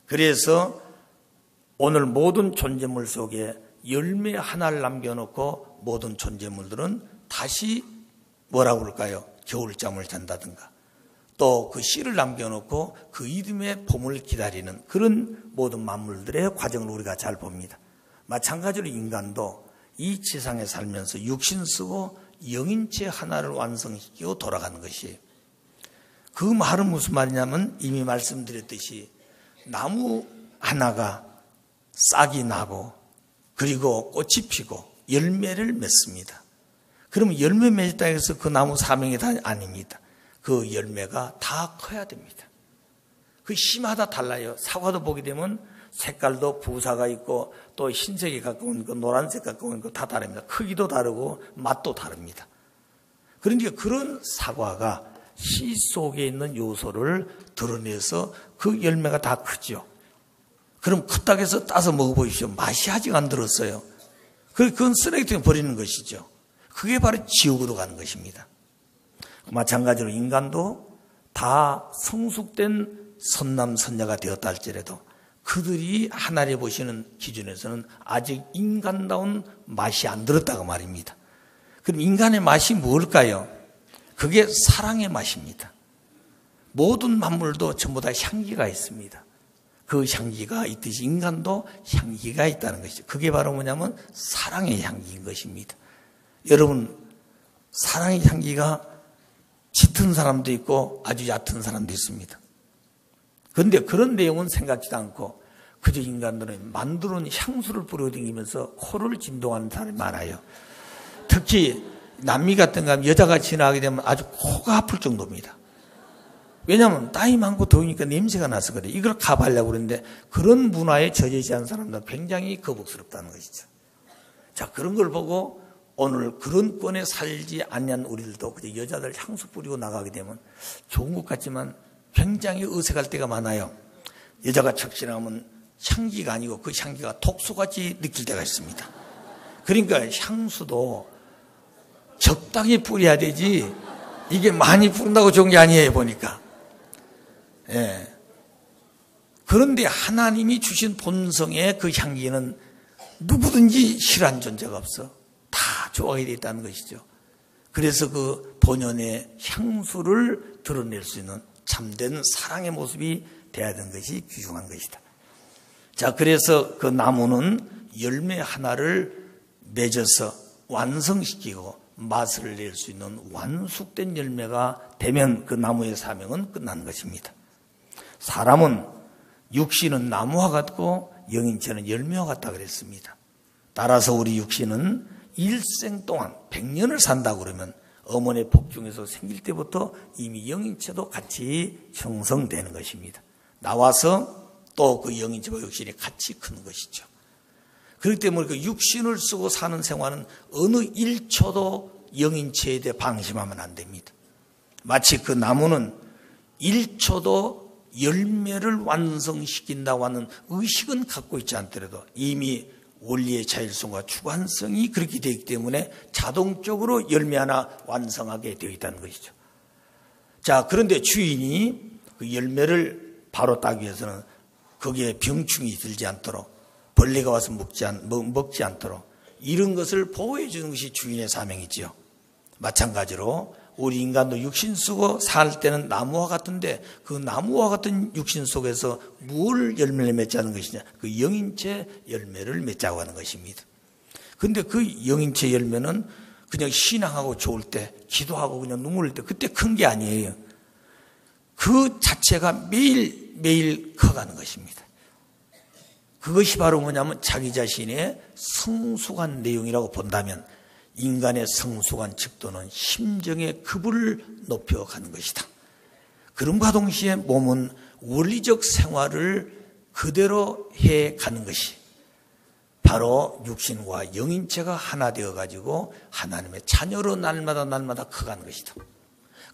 그래서 오늘 모든 존재물 속에 열매 하나를 남겨놓고 모든 존재물들은 다시 뭐라고 그럴까요? 겨울잠을 잔다든가 또 그 씨를 남겨놓고 그 이듬해 봄을 기다리는 그런 모든 만물들의 과정을 우리가 잘 봅니다. 마찬가지로 인간도 이 지상에 살면서 육신 쓰고 영인체 하나를 완성시키고 돌아가는 것이에요. 그 말은 무슨 말이냐면 이미 말씀드렸듯이 나무 하나가 싹이 나고 그리고 꽃이 피고 열매를 맺습니다. 그러면 열매 맺었다 해서 그 나무 사명이 다 아닙니다. 그 열매가 다 커야 됩니다. 그 씨마다 달라요. 사과도 보게 되면 색깔도 부사가 있고 또 흰색이 가까운 거, 노란색 가까운 거 다 다릅니다. 크기도 다르고 맛도 다릅니다. 그러니까 그런 사과가 씨 속에 있는 요소를 드러내서 그 열매가 다 크죠. 그럼 컸다고 해서 따서 먹어보십시오. 맛이 아직 안 들었어요. 그건 쓰레기통에 버리는 것이죠. 그게 바로 지옥으로 가는 것입니다. 마찬가지로 인간도 다 성숙된 선남 선녀가 되었다 할지라도 그들이 하나님 보시는 기준에서는 아직 인간다운 맛이 안 들었다고 말입니다. 그럼 인간의 맛이 뭘까요? 그게 사랑의 맛입니다. 모든 만물도 전부 다 향기가 있습니다. 그 향기가 있듯이 인간도 향기가 있다는 것이죠. 그게 바로 뭐냐면 사랑의 향기인 것입니다. 여러분, 사랑의 향기가 짙은 사람도 있고 아주 얕은 사람도 있습니다. 그런데 그런 내용은 생각지도 않고 그저 인간들은 만드는 향수를 뿌려다니면서 코를 진동하는 사람이 많아요. 특히 남미 같은 거 여자가 지나가게 되면 아주 코가 아플 정도입니다. 왜냐하면 땀이 많고 더우니까 냄새가 나서 그래. 이걸 가발려고 그러는데 그런 문화에 젖어있지 않은 사람들은 굉장히 거북스럽다는 것이죠. 자, 그런 걸 보고 오늘 그런 권에 살지 않는 우리들도 그저 여자들 향수 뿌리고 나가게 되면 좋은 것 같지만 굉장히 어색할 때가 많아요. 여자가 척 지나가면 향기가 아니고 그 향기가 독소같이 느낄 때가 있습니다. 그러니까 향수도 적당히 뿌려야 되지 이게 많이 뿌린다고 좋은 게 아니에요 보니까. 예. 그런데 하나님이 주신 본성의 그 향기는 누구든지 싫어하는 존재가 없어. 다 좋아하게 되어 있다는 것이죠. 그래서 그 본연의 향수를 드러낼 수 있는 참된 사랑의 모습이 돼야 되는 것이 귀중한 것이다. 자, 그래서 그 나무는 열매 하나를 맺어서 완성시키고 맛을 낼 수 있는 완숙된 열매가 되면 그 나무의 사명은 끝난 것입니다. 사람은 육신은 나무와 같고 영인체는 열매와 같다 그랬습니다. 따라서 우리 육신은 일생 동안 100년을 산다고 그러면 어머니의 복 중에서 생길 때부터 이미 영인체도 같이 형성되는 것입니다. 나와서 또 그 영인체와 육신이 같이 크는 것이죠. 그렇기 때문에 그 육신을 쓰고 사는 생활은 어느 1초도 영인체에 대해 방심하면 안 됩니다. 마치 그 나무는 1초도 열매를 완성시킨다고 하는 의식은 갖고 있지 않더라도 이미 원리의 자율성과 주관성이 그렇게 되어 있기 때문에 자동적으로 열매 하나 완성하게 되어 있다는 것이죠. 자, 그런데 주인이 그 열매를 바로 따기 위해서는 거기에 병충이 들지 않도록 벌레가 와서 먹지 않도록 이런 것을 보호해 주는 것이 주인의 사명이지요. 마찬가지로 우리 인간도 육신 쓰고 살 때는 나무와 같은데 그 나무와 같은 육신 속에서 무엇을 열매를 맺자는 것이냐? 그 영인체 열매를 맺자고 하는 것입니다. 그런데 그 영인체 열매는 그냥 신앙하고 좋을 때 기도하고 그냥 눈물 흘릴 때 그때 큰 게 아니에요. 그 자체가 매일매일 커가는 것입니다. 그것이 바로 뭐냐면 자기 자신의 성숙한 내용이라고 본다면 인간의 성숙한 척도는 심정의 급을 높여가는 것이다. 그럼과 동시에 몸은 원리적 생활을 그대로 해가는 것이 바로 육신과 영인체가 하나 되어가지고 하나님의 자녀로 날마다 커가는 것이다.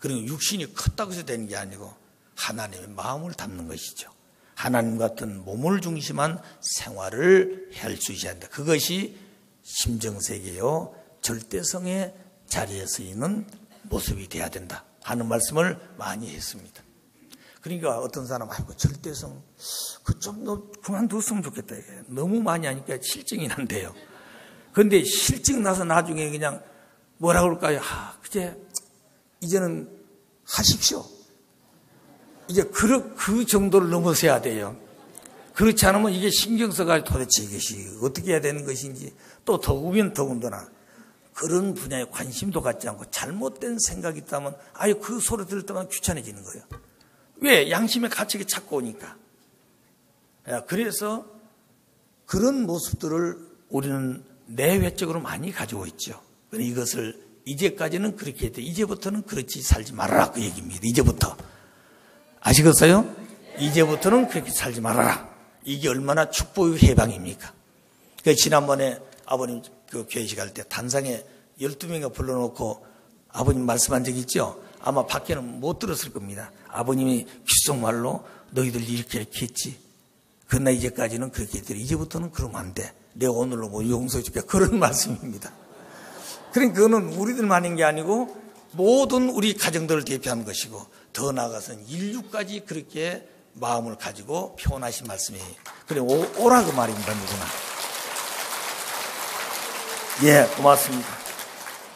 그리고 육신이 컸다고 해서 되는 게 아니고 하나님의 마음을 담는 것이죠. 하나님 같은 몸을 중심한 생활을 할 수 있어야 한다. 그것이 심정세계요 절대성의 자리에 서있는 모습이 돼야 된다 하는 말씀을 많이 했습니다. 그러니까 어떤 사람은 아이고 절대성 그 좀 너 그만뒀으면 좋겠다. 이게 너무 많이 하니까 실증이 난대요. 그런데 실증 나서 나중에 그냥 뭐라 그럴까요? 이제는 하십시오. 이제 그 정도를 넘어서야 돼요. 그렇지 않으면 이게 신경 써가지고 도대체 이것이 어떻게 해야 되는 것인지 또 더우면 더군다나 그런 분야에 관심도 갖지 않고 잘못된 생각이 있다면 아유 그 소리 들을 때만 귀찮아지는 거예요. 왜? 양심의 가책이 찾고 오니까. 그래서 그런 모습들을 우리는 내외적으로 많이 가지고 있죠. 이것을 이제까지는 그렇게 했대. 이제부터는 그렇지 살지 말아라 그 얘기입니다. 이제부터. 아시겠어요? 이제부터는 그렇게 살지 말아라. 이게 얼마나 축복의 해방입니까? 지난번에 아버님 그 교회식 할 때 단상에 12명이 불러놓고 아버님 말씀한 적이 있죠? 아마 밖에는 못 들었을 겁니다. 아버님이 귓속말로 너희들 이렇게 했지. 그러나 이제까지는 그렇게 했더니 이제부터는 그러면 안 돼. 내가 오늘로 뭐 용서해 줄게. 그런 말씀입니다. 그러니까 그거는 우리들만인 게 아니고 모든 우리 가정들을 대표하는 것이고 더 나아가서는 인류까지 그렇게 마음을 가지고 표현하신 말씀이에요. 그래 오라 그 말입니다. 누구나. 예, 고맙습니다.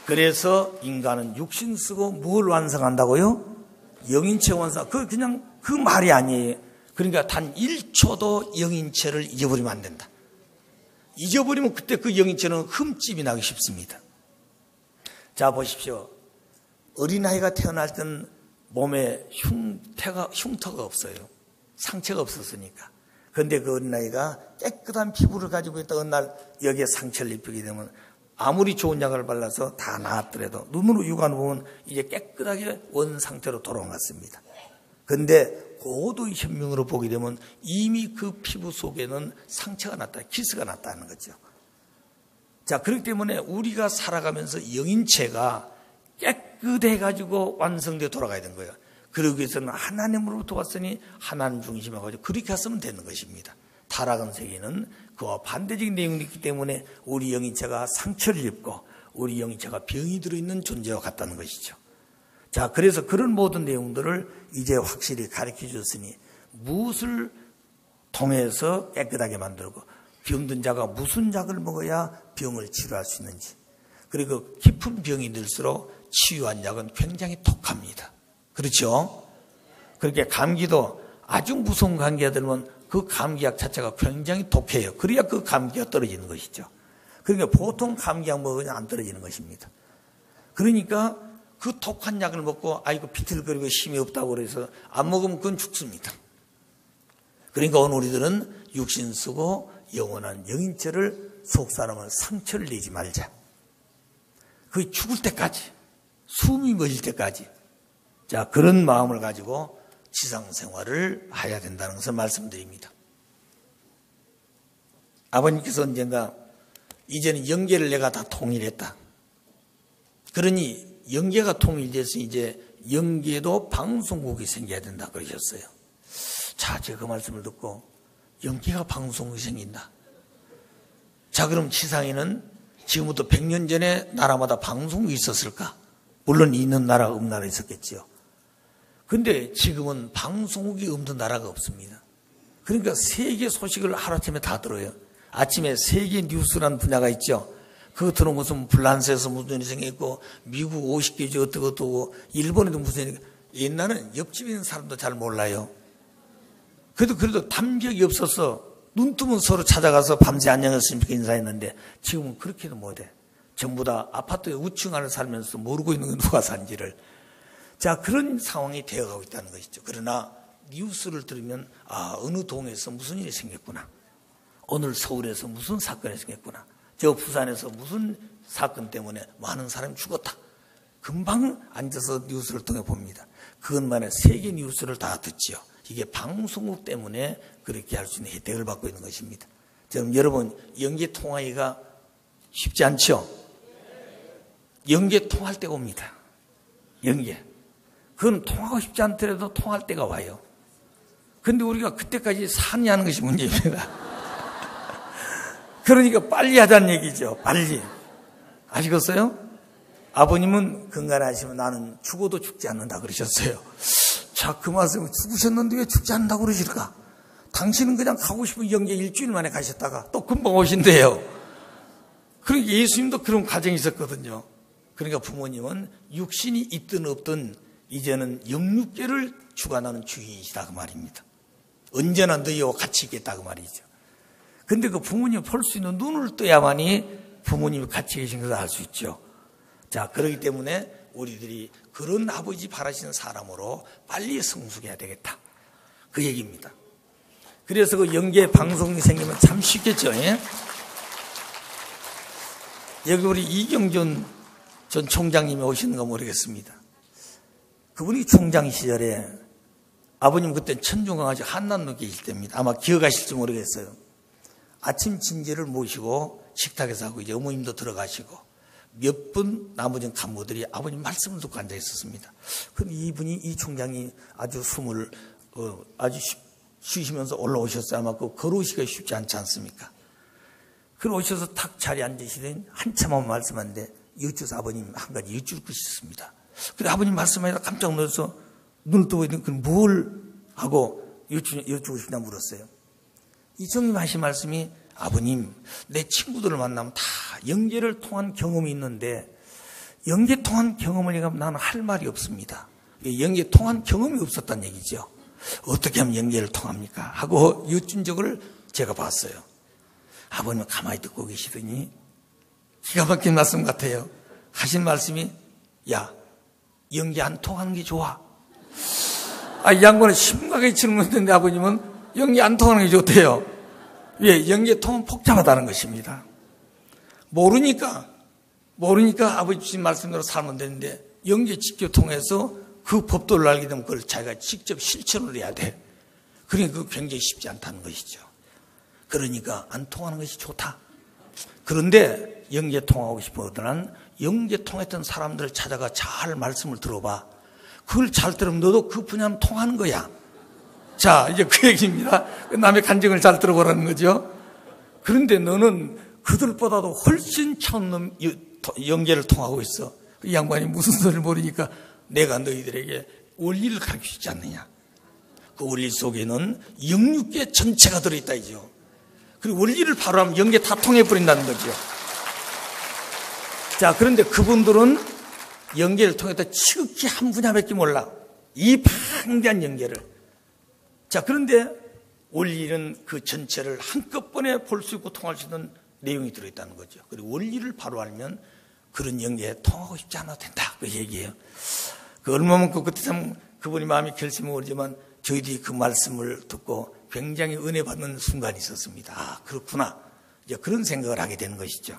그래서 인간은 육신 쓰고 뭘 완성한다고요? 영인체 완성. 그냥 그 말이 아니에요. 그러니까 단 1초도 영인체를 잊어버리면 안 된다. 잊어버리면 그때 그 영인체는 흠집이 나기 쉽습니다. 자, 보십시오. 어린아이가 태어날 땐 몸에 흉터가 없어요. 상처가 없었으니까. 그런데 그 어린아이가 깨끗한 피부를 가지고 있다 어느 날 여기에 상처를 입히게 되면 아무리 좋은 약을 발라서 다 나았더라도 눈으로 육안을 보면 이제 깨끗하게 원 상태로 돌아온 것 같습니다. 그런데 고도의 현명으로 보게 되면 이미 그 피부 속에는 상처가 났다, 키스가 났다는 거죠. 자, 그렇기 때문에 우리가 살아가면서 영인체가 깨끗해가지고 완성되어 돌아가야 되는 거예요. 그러기 위해서는 하나님으로부터 왔으니 하나님 중심으로 가지고 그렇게 했으면 되는 것입니다. 타락한 세계는 그와 반대적인 내용이 있기 때문에 우리 영인체가 상처를 입고 우리 영인체가 병이 들어있는 존재와 같다는 것이죠. 자, 그래서 그런 모든 내용들을 이제 확실히 가르쳐 주셨으니 무엇을 통해서 깨끗하게 만들고 병든 자가 무슨 약을 먹어야 병을 치료할 수 있는지, 그리고 깊은 병이 들수록 치유한 약은 굉장히 독합니다. 그렇죠? 그렇게 감기도 아주 무서운 감기가 들면 그 감기약 자체가 굉장히 독해요. 그래야 그 감기가 떨어지는 것이죠. 그러니까 보통 감기약 먹으면 안 떨어지는 것입니다. 그러니까 그 독한 약을 먹고 아이고 비틀거리고 힘이 없다고 그래서 안 먹으면 그건 죽습니다. 그러니까 오늘 우리들은 육신 쓰고 영원한 영인체를 속사람은 상처를 내지 말자. 거의 죽을 때까지, 숨이 멎을 때까지, 자, 그런 마음을 가지고 지상생활을 해야 된다는 것을 말씀드립니다. 아버님께서 언젠가 이제는 영계를 내가 다 통일했다. 그러니 영계가 통일돼서 이제 영계도 방송국이 생겨야 된다 그러셨어요. 자, 제가 그 말씀을 듣고 영계가 방송국이 생긴다. 자, 그럼 지상에는 지금부터 100년 전에 나라마다 방송국이 있었을까? 물론 있는 나라, 없는 나라 있었겠지요. 근데 지금은 방송국이 없는 나라가 없습니다. 그러니까 세계 소식을 하루아침에 다 들어요. 아침에 세계 뉴스라는 분야가 있죠. 그거 들어보면 불란스에서 무슨 일이 생겼고 미국 50개주 어떻고 일본에도 무슨 일이, 옛날에는 옆집에 있는 사람도 잘 몰라요. 그래도 담력이 없어서 눈 뜨면 서로 찾아가서 밤새 안녕하십니까 인사했는데 지금은 그렇게도 못해. 전부 다 아파트에 우층 안에 살면서 모르고 있는 건 누가 산지를. 자, 그런 상황이 되어가고 있다는 것이죠. 그러나 뉴스를 들으면 어느 동에서 무슨 일이 생겼구나. 오늘 서울에서 무슨 사건이 생겼구나. 저 부산에서 무슨 사건 때문에 많은 사람이 죽었다. 금방 앉아서 뉴스를 통해 봅니다. 그것만에 세계 뉴스를 다 듣지요. 이게 방송국 때문에 그렇게 할 수 있는 혜택을 받고 있는 것입니다. 지금 여러분 영계 통하기가 쉽지 않죠? 영계 통할 때가 옵니다. 영계. 그건 통하고 싶지 않더라도 통할 때가 와요. 근데 우리가 그때까지 사냐는 것이 문제입니다. 그러니까 빨리 하자는 얘기죠. 빨리. 아시겠어요? 아버님은 건강하시면 나는 죽어도 죽지 않는다 그러셨어요. 자, 그 말씀은 죽으셨는데 왜 죽지 않는다고 그러실까? 당신은 그냥 가고 싶은 영계 일주일 만에 가셨다가 또 금방 오신대요. 그러니까 예수님도 그런 과정이 있었거든요. 그러니까 부모님은 육신이 있든 없든 이제는 영육계를 주관하는 주인이시다 그 말입니다. 언제나 너희와 같이 있겠다 그 말이죠. 근데 그 부모님 볼 수 있는 눈을 떠야만이 부모님이 같이 계신 것을 알 수 있죠. 자, 그렇기 때문에 우리들이 그런 아버지 바라시는 사람으로 빨리 성숙해야 되겠다. 그 얘기입니다. 그래서 그 영계 방송이 생기면 참 쉽겠죠. 예? 여기 우리 이경준 전 총장님이 오시는 거 모르겠습니다. 그분이 총장 시절에 아버님 그때 천중강아지 한남로 계실 때입니다. 아마 기억하실지 모르겠어요. 아침 진지를 모시고 식탁에서 하고 이제 어머님도 들어가시고 몇 분 나머지 간부들이 아버님 말씀을 듣고 앉아 있었습니다. 그럼 이 총장이 아주 숨을 아주 쉬시면서 올라오셨어요. 아마 그 걸어오시기가 쉽지 않지 않습니까? 그럼 오셔서 탁 자리에 앉으시더니 한참만 말씀하는데 여쭈서 아버님 한 가지 여쭐 것이 있습니다. 그래 아버님 말씀하니까 깜짝 놀라서 눈을 뜨고 있는데 그럼 뭘 하고 여쭈고 싶냐 물었어요. 이 총장님 하신 말씀이 아버님 내 친구들을 만나면 다 영계를 통한 경험이 있는데 영계 통한 경험을 얘기하면 나는 할 말이 없습니다. 영계 통한 경험이 없었다는 얘기죠. 어떻게 하면 영계를 통합니까? 하고 여쭌 적을 제가 봤어요. 아버님은 가만히 듣고 계시더니 기가 막힌 말씀 같아요. 하신 말씀이 야 영계 안 통하는 게 좋아. 이 양반은 심각하게 질문했는데 아버님은 영계 안 통하는 게 좋대요. 왜? 영계 통은 복잡하다는 것입니다. 모르니까 아버지 주신 말씀대로 살면 되는데 영계 직접 통해서 그 법도를 알게 되면 그걸 자기가 직접 실천을 해야 돼. 그러니까 그거 굉장히 쉽지 않다는 것이죠. 그러니까 안 통하는 것이 좋다. 그런데 영계 통하고 싶어하더란 영계 통했던 사람들을 찾아가 잘 말씀을 들어봐. 그걸 잘 들으면 너도 그 분야는 통하는 거야. 자, 이제 그 얘기입니다. 남의 간증을 잘 들어보라는 거죠. 그런데 너는 그들보다도 훨씬 차원 영계를 통하고 있어. 이 양반이 무슨 소리를 모르니까 내가 너희들에게 원리를 가르치지 않느냐. 그 원리 속에는 영육계 전체가 들어있다 이죠. 그리고 원리를 바로 하면 영계 다 통해버린다는 거죠. 자, 그런데 그분들은 영계를 통해서 지극히 한 분야밖에 몰라. 이 방대한 영계를. 자, 그런데 원리는 그 전체를 한꺼번에 볼 수 있고 통할 수 있는 내용이 들어있다는 거죠. 그리고 원리를 바로 알면 그런 영계에 통하고 싶지 않아도 된다. 그 얘기예요. 그 얼마만큼 그때 참 그분이 마음이 결심을 모르지만 저희들이 그 말씀을 듣고 굉장히 은혜 받는 순간이 있었습니다. 아, 그렇구나. 이제 그런 생각을 하게 되는 것이죠.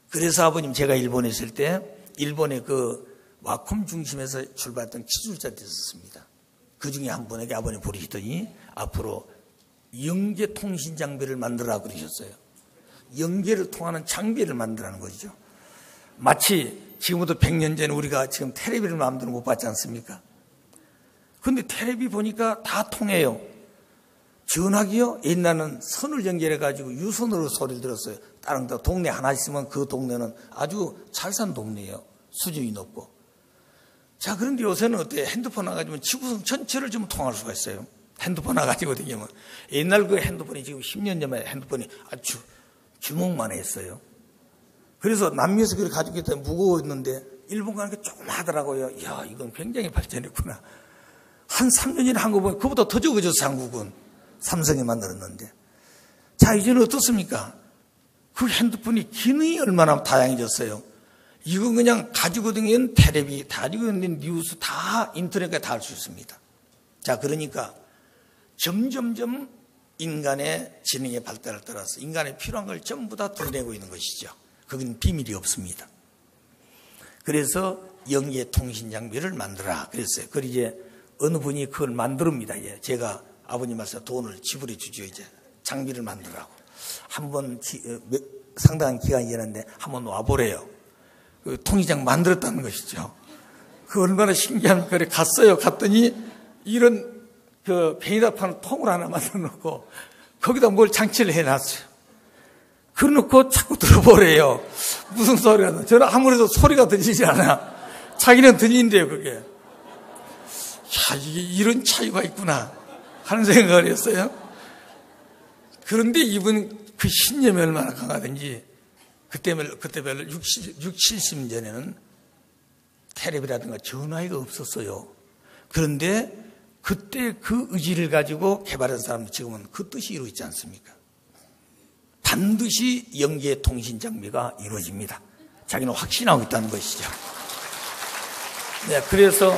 그래서 아버님 제가 일본에 있을 때 일본의 그 와콤 중심에서 출발했던 기술자들이 있었습니다. 그 중에 한 분에게 아버님 부르시더니 앞으로 영계 통신 장비를 만들라 그러셨어요. 영계를 통하는 장비를 만들라는 거죠. 마치 지금부터 100년 전에 우리가 지금 텔레비를 마음대로 못 봤지 않습니까? 근데 텔레비 보니까 다 통해요. 전화기요? 옛날에는 선을 연결해가지고 유선으로 소리를 들었어요. 다른 데 동네 하나 있으면 그 동네는 아주 잘 산 동네예요. 수준이 높고. 자, 그런데 요새는 어때요? 핸드폰 나가지고 지구성 전체를 좀 통할 수가 있어요. 핸드폰 나가지고 다니면. 옛날 그 핸드폰이 지금 10년 전에 핸드폰이 아주 주먹만 했어요. 그래서 남미에서 그걸 가지고 있다 무거웠는데 일본 가는 게 조금 하더라고요. 이야, 이건 굉장히 발전했구나. 한 3년이나 한 거 보면 그보다 더 적어졌어, 한국은. 삼성이 만들었는데. 자, 이제는 어떻습니까? 그 핸드폰이 기능이 얼마나 다양해졌어요. 이건 그냥 가지고 다니는 텔레비, 가지고 있는 뉴스 다 인터넷에 다 할 수 있습니다. 자, 그러니까 점점점 인간의 지능의 발달을 따라서 인간에 필요한 걸 전부 다 드러내고 있는 것이죠. 그건 비밀이 없습니다. 그래서 영계 통신 장비를 만들어라 그랬어요. 그리고 이제 어느 분이 그걸 만듭니다. 제가 아버님 말씀 돈을 지불해 주죠. 이제 장비를 만들라고. 한번 상당한 기간이 지났는데 한번 와보래요. 그 통신장 만들었다는 것이죠. 그 얼마나 신기합니까? 그래 갔어요. 갔더니 이런 그 베니다 파는 통을 하나 만들어 놓고 거기다 뭘 장치를 해놨어요. 그래놓고 자꾸 들어보래요. 무슨 소리가 나. 저는 아무래도 소리가 들리지 않아. 자기는 들린대요, 그게. 야, 이게 이런 차이가 있구나 하는 생각을 했어요. 그런데 이분 그 신념이 얼마나 강하든지 그때별로 60, 70년에는 텔레비라든가 전화기가 없었어요. 그런데 그때 그 의지를 가지고 개발한 사람은 지금은 그 뜻이 이루어지지 않습니까? 반드시 영계 통신 장비가 이루어집니다. 자기는 확신하고 있다는 것이죠. 네, 그래서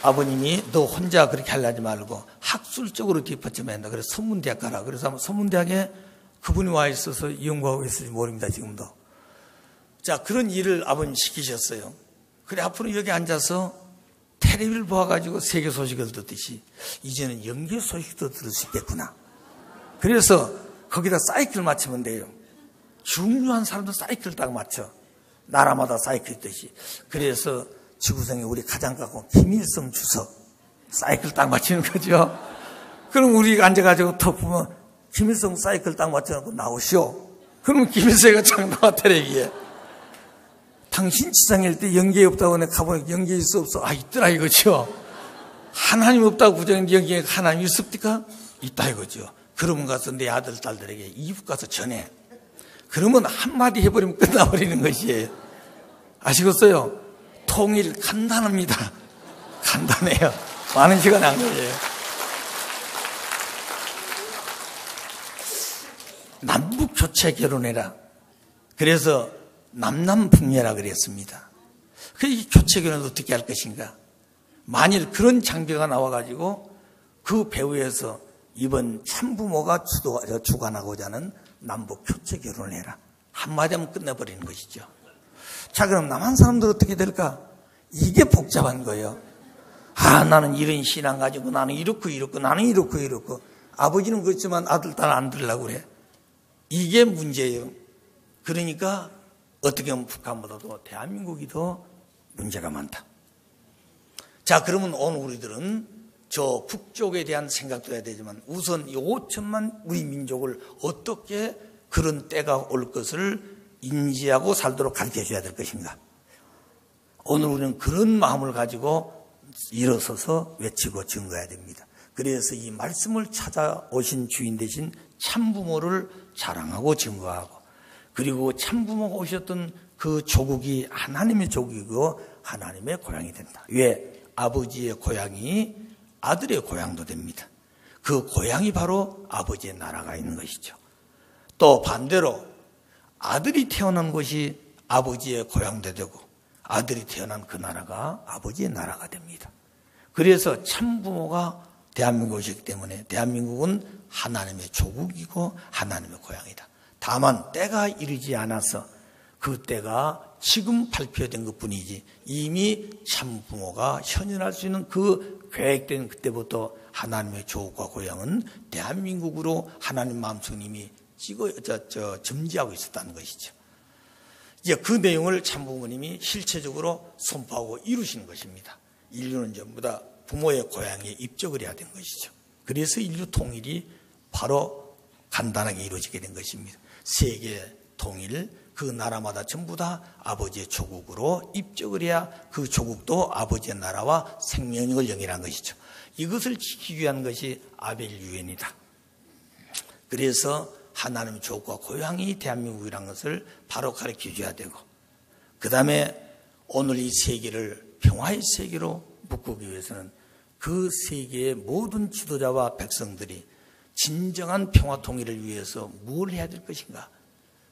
아버님이 너 혼자 그렇게 하려지 말고 학술적으로 뒷받침해야 한다. 그래서 선문대학 가라. 그래서 선문대학에 그분이 와 있어서 연구하고 있을지 모릅니다, 지금도. 자, 그런 일을 아버님 시키셨어요. 그래, 앞으로 여기 앉아서 텔레비를 보아가지고 세계 소식을 듣듯이 이제는 영계 소식도 들을 수 있겠구나. 그래서 거기다 사이클 맞추면 돼요. 중요한 사람도 사이클 딱 맞춰. 나라마다 사이클 있듯이. 그래서 지구상에 우리 가장 가까운 김일성 주석 사이클 딱 맞추는 거죠. 그럼 우리가 앉아가지고 턱 보면 김일성 사이클 딱 맞춰놓고 나오시오. 그러면 김일성이가 쫙 나와 텔레비에. 당신 지상일 때 영계 없다고 내가 가보니까 영계 있어 없어? 아, 있더라 이거죠. 하나님 없다고 부정했는데 영계에 하나님 있습니까? 있다 이거죠. 그러면 가서 내 아들 딸들에게 이북 가서 전해. 그러면 한마디 해버리면 끝나버리는 것이에요. 아시겠어요? 통일 간단합니다. 간단해요. 많은 시간 안 걸려요. 남북 교체 결혼해라. 그래서 남남북녀라 그랬습니다. 이 교체 결혼을 어떻게 할 것인가? 만일 그런 장비가 나와가지고 그 배후에서 이번 참부모가 주관하고자 하는 남북 교체 결혼을 해라. 한마디 하면 끝내버리는 것이죠. 자, 그럼 남한 사람들 어떻게 될까? 이게 복잡한 거예요. 아, 나는 이런 신앙 가지고 나는 이렇고 나는 이렇고 아버지는 그렇지만 아들, 딸 안 들으려고 그래. 이게 문제예요. 그러니까 어떻게 보면 북한보다도 대한민국이 더 문제가 많다. 자, 그러면 오늘 우리들은 저 북쪽에 대한 생각도 해야 되지만 우선 이 5천만 우리 민족을 어떻게 그런 때가 올 것을 인지하고 살도록 가르쳐 줘야 될 것인가. 오늘 우리는 그런 마음을 가지고 일어서서 외치고 증거해야 됩니다. 그래서 이 말씀을 찾아오신 주인 되신 참부모를 자랑하고 증거하고, 그리고 참부모가 오셨던 그 조국이 하나님의 조국이고 하나님의 고향이 된다. 왜? 아버지의 고향이 아들의 고향도 됩니다. 그 고향이 바로 아버지의 나라가 있는 것이죠. 또 반대로 아들이 태어난 곳이 아버지의 고향도 되고 아들이 태어난 그 나라가 아버지의 나라가 됩니다. 그래서 참부모가 대한민국에 오셨기 때문에 대한민국은 하나님의 조국이고 하나님의 고향이다. 다만 때가 이르지 않아서 그 때가 지금 발표된 것뿐이지 이미 참부모가 현현할 수 있는 그 계획된 그때부터 하나님의 조국과 고향은 대한민국으로 하나님 마음속에 이미 점지하고 있었다는 것이죠. 이제 그 내용을 참부모님이 실체적으로 선포하고 이루시는 것입니다. 인류는 전부 다 부모의 고향에 입적을 해야 된 것이죠. 그래서 인류 통일이 바로 간단하게 이루어지게 된 것입니다. 세계 통일, 그 나라마다 전부 다 아버지의 조국으로 입적을 해야 그 조국도 아버지의 나라와 생명력을 영위한 것이죠. 이것을 지키기 위한 것이 아벨 유엔이다. 그래서 하나님의 조국과 고향이 대한민국이라는 것을 바로 가르쳐 줘야 되고, 그 다음에 오늘 이 세계를 평화의 세계로 묶기 위해서는 그 세계의 모든 지도자와 백성들이 진정한 평화 통일을 위해서 뭘 해야 될 것인가,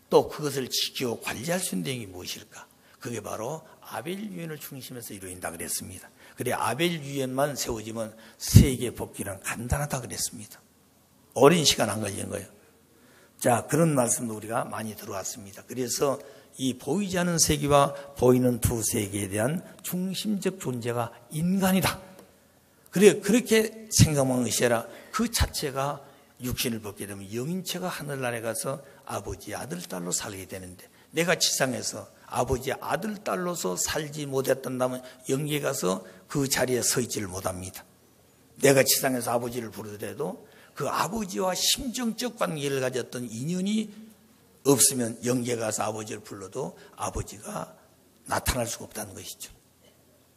또 그것을 지키고 관리할 수 있는 내용이 무엇일까? 그게 바로 아벨 유엔을 중심해서 이루어진다 그랬습니다. 그래 아벨 유엔만 세워지면 세계 복귀는 간단하다 그랬습니다. 오랜 시간 안 걸린 거예요. 자, 그런 말씀도 우리가 많이 들어왔습니다. 그래서 이 보이지 않는 세계와 보이는 두 세계에 대한 중심적 존재가 인간이다. 그래, 그렇게 생각하는 것이 아니라 그 자체가 육신을 벗게 되면 영인체가 하늘나라에 가서 아버지의 아들, 딸로 살게 되는데, 내가 지상에서 아버지의 아들, 딸로서 살지 못했던다면 영계에 가서 그 자리에 서 있지를 못합니다. 내가 지상에서 아버지를 부르더라도 그 아버지와 심정적 관계를 가졌던 인연이 없으면 영계에 가서 아버지를 불러도 아버지가 나타날 수가 없다는 것이죠.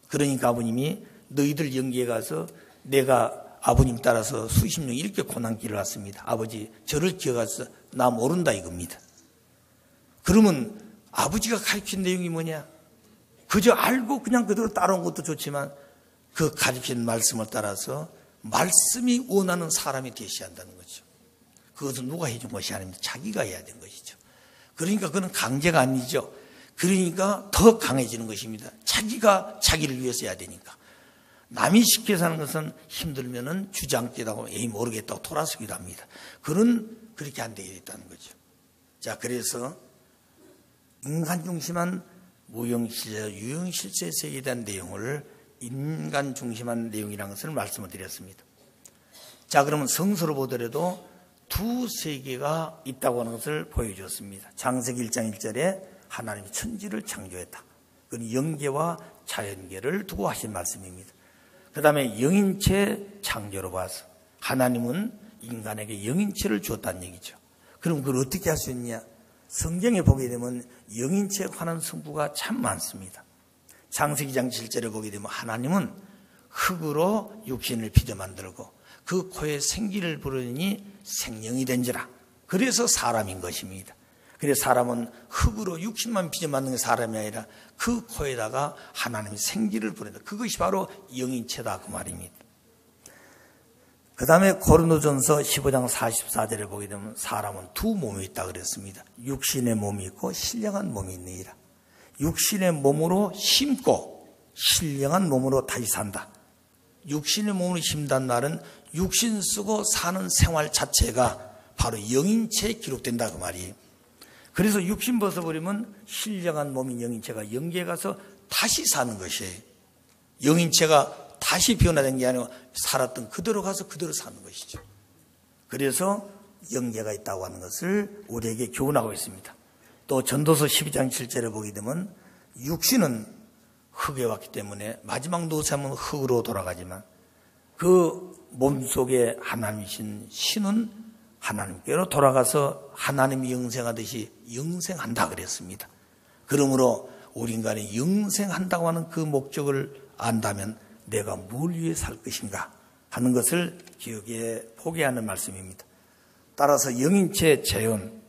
그러니까 아버님이 너희들 영계에 가서 내가 아버님 따라서 수십 년 이렇게 고난길을 왔습니다. 아버지 저를 기억하셔서 나 모른다 이겁니다. 그러면 아버지가 가르친 내용이 뭐냐? 그저 알고 그냥 그대로 따라온 것도 좋지만 그 가르친 말씀을 따라서 말씀이 원하는 사람이 되셔야 한다는 거죠. 그것은 누가 해준 것이 아닙니다. 자기가 해야 되는 것이죠. 그러니까 그건 강제가 아니죠. 그러니까 더 강해지는 것입니다. 자기가 자기를 위해서 해야 되니까. 남이 시켜서 하는 것은 힘들면은 주장기다고 에이 모르겠다고 돌아서기도 합니다. 그렇게 안 되겠다는 거죠. 자, 그래서 인간 중심한 무형실체, 유형실체 세계에 대한 내용을 인간 중심한 내용이라는 것을 말씀을 드렸습니다. 자, 그러면 성서로 보더라도 두 세계가 있다고 하는 것을 보여주었습니다. 창세기 1장 1절에 하나님이 천지를 창조했다. 그건 영계와 자연계를 두고 하신 말씀입니다. 그 다음에 영인체 창조로 봐서 하나님은 인간에게 영인체를 주었다는 얘기죠. 그럼 그걸 어떻게 할 수 있냐? 성경에 보게 되면 영인체에 관한 성부가 참 많습니다. 창세기 2장 7절에 보게 되면 하나님은 흙으로 육신을 빚어 만들고 그 코에 생기를 부르니 생명이 된지라. 그래서 사람인 것입니다. 그래서 사람은 흙으로 육신만 빚어 만든 게 사람이 아니라 그 코에다가 하나님이 생기를 부른다. 그것이 바로 영인체다 그 말입니다. 그 다음에 고린도전서 15장 44절에 보게 되면 사람은 두 몸이 있다 그랬습니다. 육신의 몸이 있고 신령한 몸이 있느니라. 육신의 몸으로 심고 신령한 몸으로 다시 산다. 육신의 몸으로 심단 말은 육신 쓰고 사는 생활 자체가 바로 영인체에 기록된다 그 말이에요. 그래서 육신 벗어버리면 신령한 몸인 영인체가 영계에 가서 다시 사는 것이에요. 영인체가 다시 변화된 게 아니고 살았던 그대로 가서 그대로 사는 것이죠. 그래서 영계가 있다고 하는 것을 우리에게 교훈하고 있습니다. 또 전도서 12장 7절에 보게 되면 육신은 흙에 왔기 때문에 마지막 노쇠하면 흙으로 돌아가지만 그 몸속에 하나님이신 신은 하나님께로 돌아가서 하나님이 영생하듯이 영생한다 그랬습니다. 그러므로 우리 인간이 영생한다고 하는 그 목적을 안다면 내가 뭘 위해 살 것인가 하는 것을 기억에 보게 하는 말씀입니다. 따라서 영인체 재현,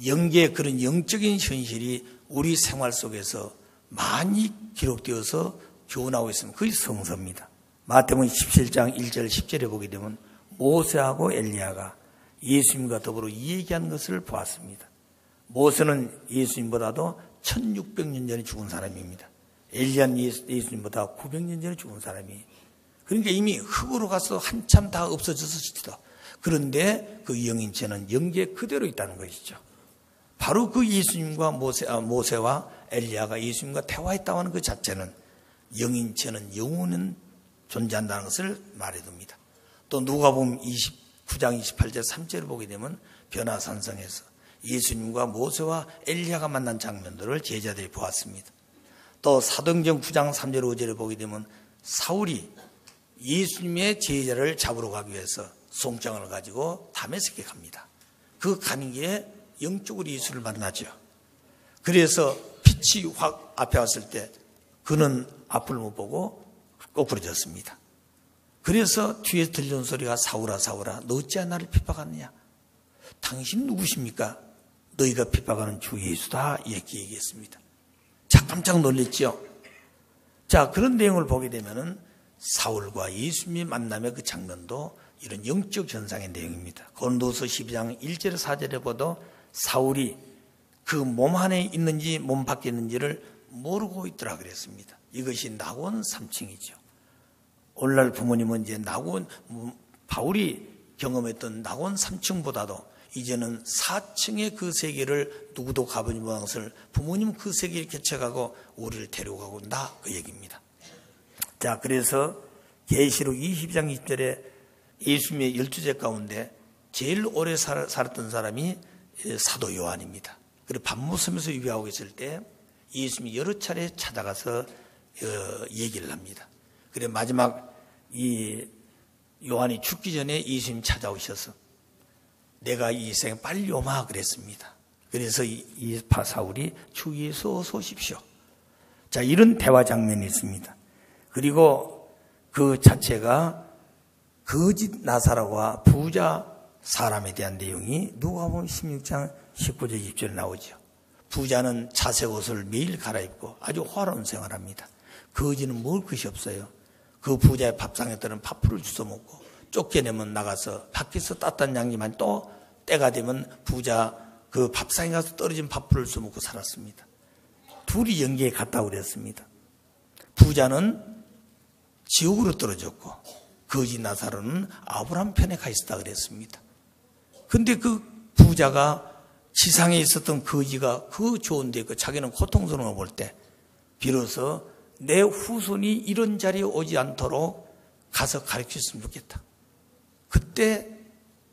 영계의 그런 영적인 현실이 우리 생활 속에서 많이 기록되어서 교훈하고 있습니다. 그것이 성서입니다. 마태복음 17장 1절 10절에 보게 되면 모세하고 엘리야가 예수님과 더불어 얘기한 것을 보았습니다. 모세는 예수님보다도 1600년 전에 죽은 사람입니다. 엘리야는 예수님보다 900년 전에 죽은 사람이에요. 그러니까 이미 흙으로 가서 한참 다 없어졌었지도. 그런데 그 영인체는 영계 그대로 있다는 것이죠. 바로 그 예수님과 모세와 엘리야가 예수님과 대화했다고 하는 그 자체는 영인체는 영원은 존재한다는 것을 말해둡니다. 또 누가복음 29장 28절 3절을 보게 되면 변화산성에서 예수님과 모세와 엘리야가 만난 장면들을 제자들이 보았습니다. 또 사도행전 9장 3절 5절에 보게 되면 사울이 예수님의 제자를 잡으러 가기 위해서 송장을 가지고 다메섹에 갑니다. 그 가는 길에 영적으로 예수를 만나죠. 그래서 빛이 확 앞에 왔을 때 그는 앞을 못 보고 꼬꾸라졌습니다. 그래서 뒤에서 들려온 소리가 사울아 사울아 너 어찌 나를 핍박하느냐. 당신 누구십니까? 너희가 핍박하는 주 예수다 이렇게 얘기했습니다. 자, 깜짝 놀랐죠. 자, 그런 내용을 보게 되면은 사울과 예수님의 만남의 그 장면도 이런 영적 현상의 내용입니다. 고린도서 12장 1절 4절에 보도 사울이 그 몸 안에 있는지 몸 밖에 있는지를 모르고 있더라 그랬습니다. 이것이 낙원 3층이죠. 오늘날 부모님은 이제 바울이 경험했던 낙원 3층보다도 이제는 4층의 그 세계를 누구도 가보지 못한 것을 부모님 그 세계에 개척하고 우리를 데려가고 있다 그 얘기입니다. 자, 그래서 계시록 22장 20절에 예수님의 12제 가운데 제일 오래 살았던 사람이 사도 요한입니다. 그리고 밤모섬에서 유배하고 있을 때 예수님이 여러 차례 찾아가서 얘기를 합니다. 그래 마지막 이 요한이 죽기 전에 예수님 찾아오셔서 내가 이 생에 빨리 오마 그랬습니다. 그래서 이 사울이 주 예수 어서 오십시오. 자, 이런 대화 장면이 있습니다. 그리고 그 자체가 거짓 나사로와 부자 사람에 대한 내용이 누가복음 16장 19절 20절에 나오죠. 부자는 자색 옷을 매일 갈아입고 아주 화려한 생활합니다. 거지는 먹을 것이 없어요. 그 부자의 밥상에 들은 밥풀을 주워 먹고 쫓겨내면 나가서 밖에서 따뜻한 양념만 또 때가 되면 부자 그 밥상에 가서 떨어진 밥풀을 주워 먹고 살았습니다. 둘이 연계에 갔다고 그랬습니다. 부자는 지옥으로 떨어졌고 거지 나사로는 아브라함 편에 가 있었다 그랬습니다. 근데 그 부자가 지상에 있었던 거지가 그 좋은데 그 자기는 고통스러운 걸 볼 때 비로소 내 후손이 이런 자리에 오지 않도록 가서 가르쳤으면 좋겠다. 그때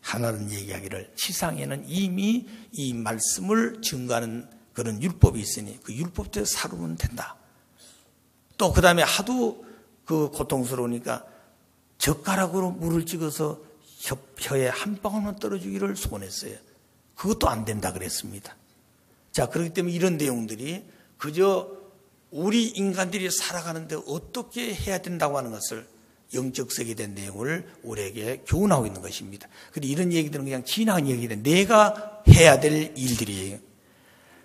하나는 얘기하기를 지상에는 이미 이 말씀을 증거하는 그런 율법이 있으니 그 율법대로 살으면 된다. 또 그 다음에 하도 그 고통스러우니까 젓가락으로 물을 찍어서 혀에 한 방울만 떨어주기를 소원했어요. 그것도 안 된다 그랬습니다. 자, 그렇기 때문에 이런 내용들이 그저 우리 인간들이 살아가는데 어떻게 해야 된다고 하는 것을 영적 세계된 내용을 우리에게 교훈하고 있는 것입니다. 그런데 이런 얘기들은 그냥 지나간 얘기들, 내가 해야 될 일들이에요.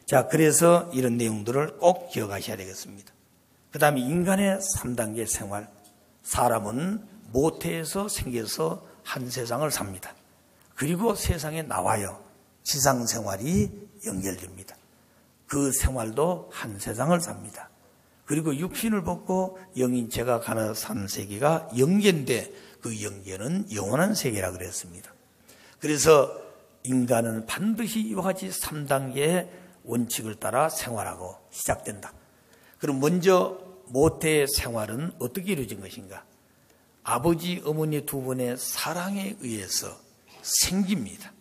자, 그래서 이런 내용들을 꼭 기억하셔야 되겠습니다. 그 다음에 인간의 3단계 생활. 사람은 모태에서 생겨서 한 세상을 삽니다. 그리고 세상에 나와요. 지상 생활이 연결됩니다. 그 생활도 한 세상을 삽니다. 그리고 육신을 벗고 영인체가 사는 세계가 영계인데 그 영계는 영원한 세계라 그랬습니다. 그래서 인간은 반드시 이와 같이 3단계의 원칙을 따라 생활하고 시작된다. 그럼 먼저 모태의 생활은 어떻게 이루어진 것인가? 아버지, 어머니 두 분의 사랑에 의해서 생깁니다.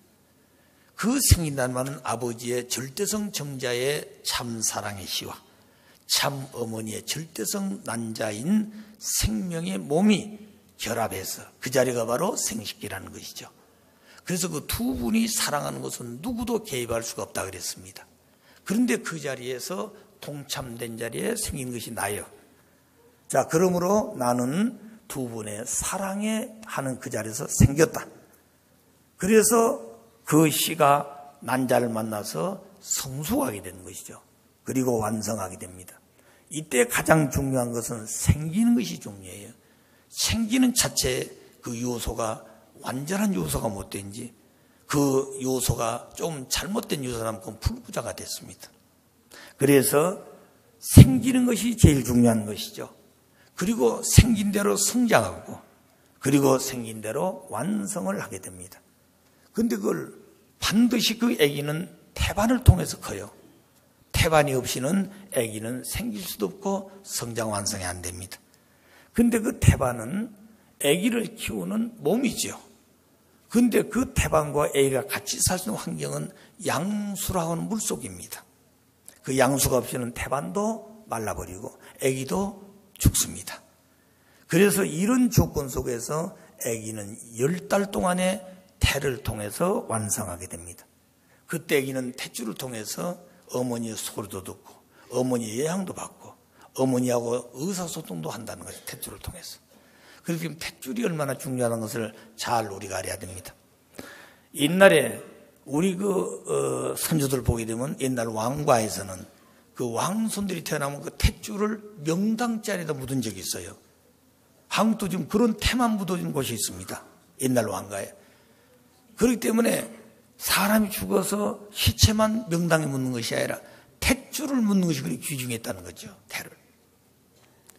그 생긴다는 말은 아버지의 절대성 정자의 참 사랑의 시와 참 어머니의 절대성 난자인 생명의 몸이 결합해서 그 자리가 바로 생식기라는 것이죠. 그래서 그 두 분이 사랑하는 것은 누구도 개입할 수가 없다 그랬습니다. 그런데 그 자리에서 동참된 자리에 생긴 것이 나예요. 자, 그러므로 나는 두 분의 사랑에 하는 그 자리에서 생겼다. 그래서 그 씨가 난자를 만나서 성숙하게 되는 것이죠. 그리고 완성하게 됩니다. 이때 가장 중요한 것은 생기는 것이 중요해요. 생기는 자체의 그 요소가 완전한 요소가 못 된지 그 요소가 좀 잘못된 요소라면 그건 불구자가 됐습니다. 그래서 생기는 것이 제일 중요한 것이죠. 그리고 생긴 대로 성장하고 그리고 생긴 대로 완성을 하게 됩니다. 그런데 그걸 반드시 그 아기는 태반을 통해서 커요. 태반이 없이는 아기는 생길 수도 없고 성장 완성이 안 됩니다. 그런데 그 태반은 아기를 키우는 몸이죠. 그런데 그 태반과 아기가 같이 살 수 있는 환경은 양수라고 하는 물속입니다. 그 양수가 없이는 태반도 말라버리고 아기도 죽습니다. 그래서 이런 조건 속에서 아기는 10달 동안의 태를 통해서 완성하게 됩니다. 그때 아기는 탯줄을 통해서 어머니의 소리도 듣고 어머니의 예향도 받고 어머니하고 의사소통도 한다는 거죠. 탯줄을 통해서. 그래서 지금 탯줄이 얼마나 중요한 것을 잘 우리가 알아야 됩니다. 옛날에 우리 선조들 보게 되면 옛날 왕과에서는 그 왕손들이 태어나면 그 탯줄을 명당자리에다 묻은 적이 있어요. 한국도 지금 그런 태만 묻어진 곳이 있습니다. 옛날 왕가에. 그렇기 때문에 사람이 죽어서 시체만 명당에 묻는 것이 아니라 탯줄을 묻는 것이 그렇게 귀중했다는 거죠. 태를.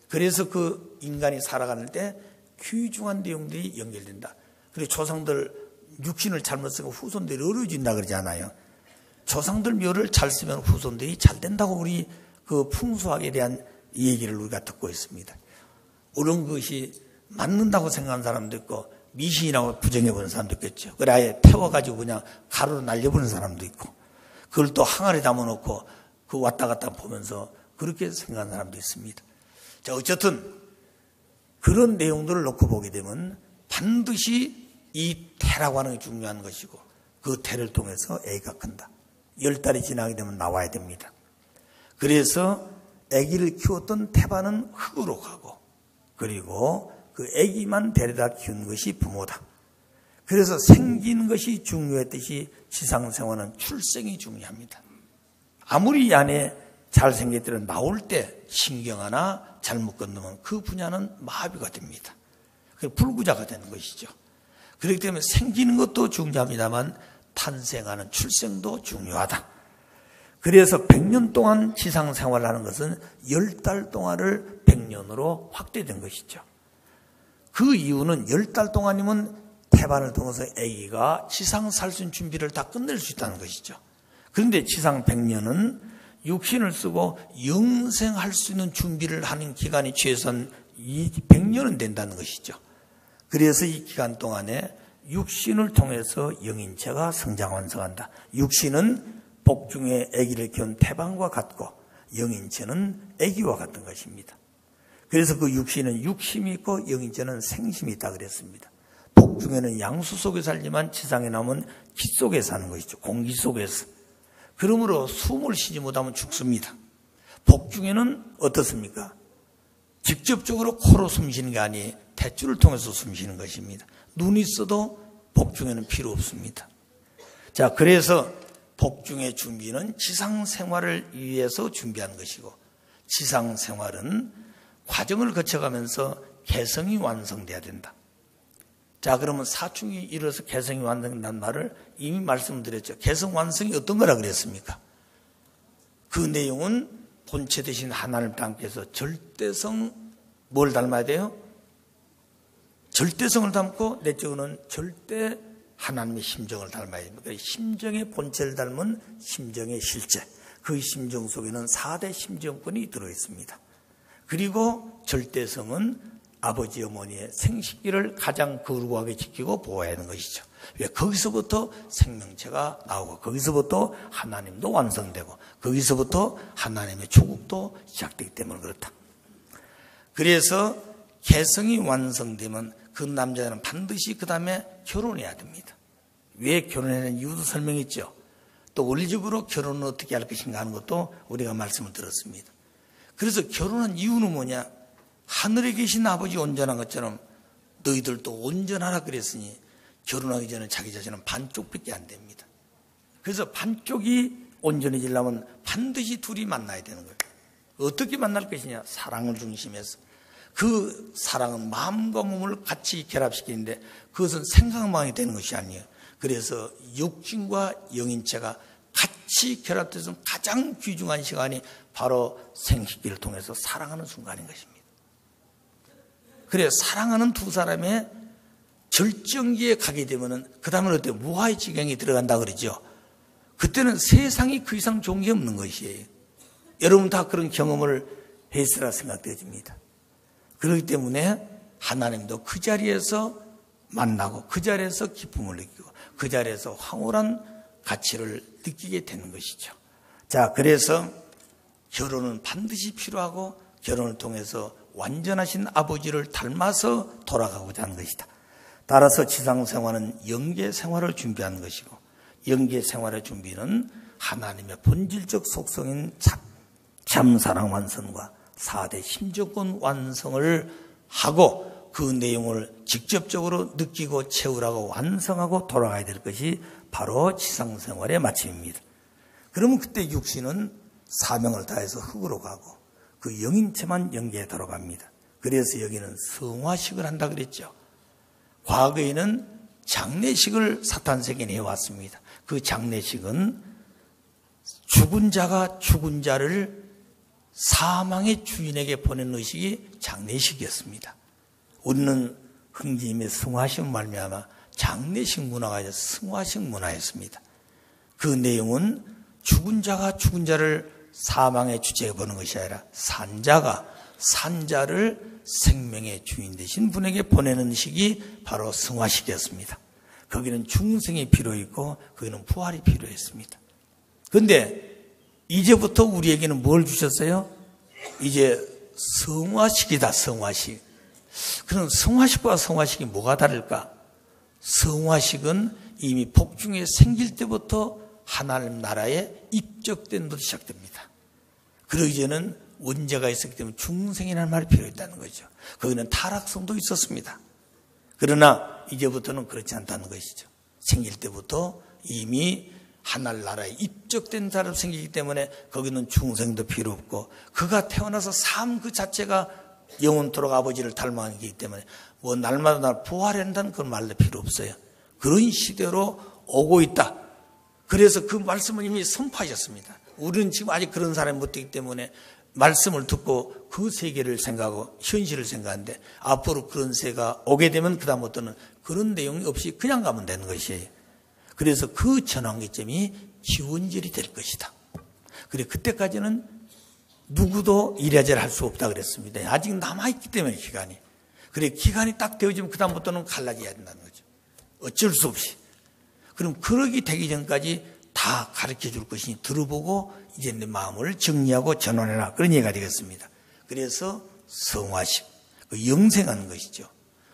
그래서 그 인간이 살아가는 때 귀중한 내용들이 연결된다. 그리고 조상들 육신을 잘못 쓰고 후손들이 어려워진다 그러잖아요. 조상들 묘를 잘 쓰면 후손들이 잘 된다고 우리 그 풍수학에 대한 얘기를 우리가 듣고 있습니다. 그런 것이 맞는다고 생각하는 사람도 있고 미신이라고 부정해보는 사람도 있겠죠. 그래 아예 태워가지고 그냥 가루로 날려보는 사람도 있고 그걸 또 항아리에 담아놓고 그 왔다 갔다 보면서 그렇게 생각하는 사람도 있습니다. 자, 어쨌든 그런 내용들을 놓고 보게 되면 반드시 이 태라고 하는 게 중요한 것이고 그 태를 통해서 아기가 큰다. 10달이 지나게 되면 나와야 됩니다. 그래서 아기를 키웠던 태반은 흙으로 가고 그리고 그 아기만 데려다 키운 것이 부모다. 그래서 생긴 것이 중요했듯이 지상생활은 출생이 중요합니다. 아무리 이 안에 잘생겼더라도 나올 때 신경 하나 잘못 건너면 그 분야는 마비가 됩니다. 불구자가 되는 것이죠. 그렇기 때문에 생기는 것도 중요합니다만 탄생하는 출생도 중요하다. 그래서 100년 동안 지상생활을 하는 것은 10달 동안을 100년으로 확대된 것이죠. 그 이유는 10달 동안이면 태반을 통해서 아기가 지상 살 수 있는 준비를 다 끝낼 수 있다는 것이죠. 그런데 지상 100년은 육신을 쓰고 영생할 수 있는 준비를 하는 기간이 최소한 이 100년은 된다는 것이죠. 그래서 이 기간 동안에 육신을 통해서 영인체가 성장 완성한다. 육신은 복중에 아기를 키운 태반과 같고 영인체는 아기와 같은 것입니다. 그래서 그 육신은 육심이 있고 영인체는 생심이 있다 그랬습니다. 복중에는 양수 속에 살지만 지상에 나오면 기 속에 사는 것이죠. 공기 속에서. 그러므로 숨을 쉬지 못하면 죽습니다. 복중에는 어떻습니까? 직접적으로 코로 숨쉬는 게 아니 탯줄을 통해서 숨쉬는 것입니다. 눈이 있어도 복중에는 필요 없습니다. 자, 그래서 복중의 준비는 지상생활을 위해서 준비하는 것이고 지상생활은 과정을 거쳐가면서 개성이 완성돼야 된다. 자, 그러면 사춘기 이르러서 개성이 완성된다는 말을 이미 말씀드렸죠. 개성 완성이 어떤 거라 그랬습니까? 그 내용은 본체 되신 하나님을 닮게해서 절대성 뭘 닮아야 돼요? 절대성을 닮고 내적으로는 절대 하나님의 심정을 닮아야 됩니다. 심정의 본체를 닮은 심정의 실제. 그 심정 속에는 4대 심정권이 들어있습니다. 그리고 절대성은 아버지 어머니의 생식기를 가장 거룩하게 지키고 보호해야 하는 것이죠. 왜? 거기서부터 생명체가 나오고 거기서부터 하나님도 완성되고 거기서부터 하나님의 조국도 시작되기 때문에 그렇다. 그래서 개성이 완성되면 그 남자는 반드시 그 다음에 결혼해야 됩니다. 왜 결혼하는 이유도 설명했죠. 또 원리적으로 결혼을 어떻게 할 것인가 하는 것도 우리가 말씀을 들었습니다. 그래서 결혼한 이유는 뭐냐? 하늘에 계신 아버지 온전한 것처럼 너희들도 온전하라 그랬으니 결혼하기 전에 자기 자신은 반쪽밖에 안 됩니다. 그래서 반쪽이 온전해지려면 반드시 둘이 만나야 되는 거예요. 어떻게 만날 것이냐? 사랑을 중심해서. 그 사랑은 마음과 몸을 같이 결합시키는데 그것은 생각만이 되는 것이 아니에요. 그래서 육신과 영인체가 같이 결합돼서 가장 귀중한 시간이 바로 생식기를 통해서 사랑하는 순간인 것입니다. 그래서 사랑하는 두 사람의 절정기에 가게 되면은 그 다음에 어때? 무아의 지경에 들어간다 그러죠. 그때는 세상이 그 이상 좋은 게 없는 것이에요. 여러분 다 그런 경험을 했으라 생각되어집니다. 그렇기 때문에 하나님도 그 자리에서 만나고 그 자리에서 기쁨을 느끼고 그 자리에서 황홀한 가치를 느끼게 되는 것이죠. 자, 그래서 결혼은 반드시 필요하고 결혼을 통해서 완전하신 아버지를 닮아서 돌아가고자 하는 것이다. 따라서 지상생활은 영계생활을 준비하는 것이고 영계생활의 준비는 하나님의 본질적 속성인 참사랑 완성과 4대 심정권 완성을 하고 그 내용을 직접적으로 느끼고 채우라고 완성하고 돌아가야 될 것이 바로 지상생활의 마침입니다. 그러면 그때 육신은 사명을 다해서 흙으로 가고 그 영인체만 영계에 들어갑니다. 그래서 여기는 성화식을 한다 그랬죠. 과거에는 장례식을 사탄세계에 해왔습니다. 그 장례식은 죽은 자가 죽은 자를 사망의 주인에게 보내는 의식이 장례식이었습니다. 우리는 흥지님의 성화식 말미암아 장례식 문화가 아니라 성화식 문화였습니다. 그 내용은 죽은 자가 죽은 자를 사망의 주체에 보는 것이 아니라 산자가 산자를 생명의 주인 되신 분에게 보내는 식이 바로 성화식이었습니다. 거기는 중생이 필요했고 거기는 부활이 필요했습니다. 그런데 이제부터 우리에게는 뭘 주셨어요? 이제 성화식이다. 성화식. 그럼 성화식과 성화식이 뭐가 다를까? 성화식은 이미 복중에 생길 때부터 하나님 나라에 입적된 것부터 시작됩니다. 그러기 전에는 원죄가 있었기 때문에 중생이라는 말이 필요했다는 거죠. 거기는 타락성도 있었습니다. 그러나 이제부터는 그렇지 않다는 것이죠. 생길 때부터 이미 하나님 나라에 입적된 사람 생기기 때문에 거기는 중생도 필요 없고, 그가 태어나서 삶 그 자체가 영원토록 아버지를 닮아가기 기 때문에 뭐 날마다 날 부활한다는 그런 말도 필요 없어요. 그런 시대로 오고 있다. 그래서 그 말씀을 이미 선포하셨습니다. 우리는 지금 아직 그런 사람이 못 되기 때문에 말씀을 듣고 그 세계를 생각하고 현실을 생각하는데, 앞으로 그런 세가 오게 되면 그다음부터는 그런 내용이 없이 그냥 가면 되는 것이에요. 그래서 그 전환기점이 기원절이 될 것이다. 그래, 그때까지는 누구도 이래저래 할 수 없다 그랬습니다. 아직 남아있기 때문에 기간이. 그래, 기간이 딱 되어지면 그다음부터는 갈라져야 된다는 거죠. 어쩔 수 없이. 그럼 그러기 되기 전까지 다 가르쳐 줄 것이니 들어보고 이제 내 마음을 정리하고 전환해라. 그런 얘기가 되겠습니다. 그래서 성화식, 영생하는 것이죠.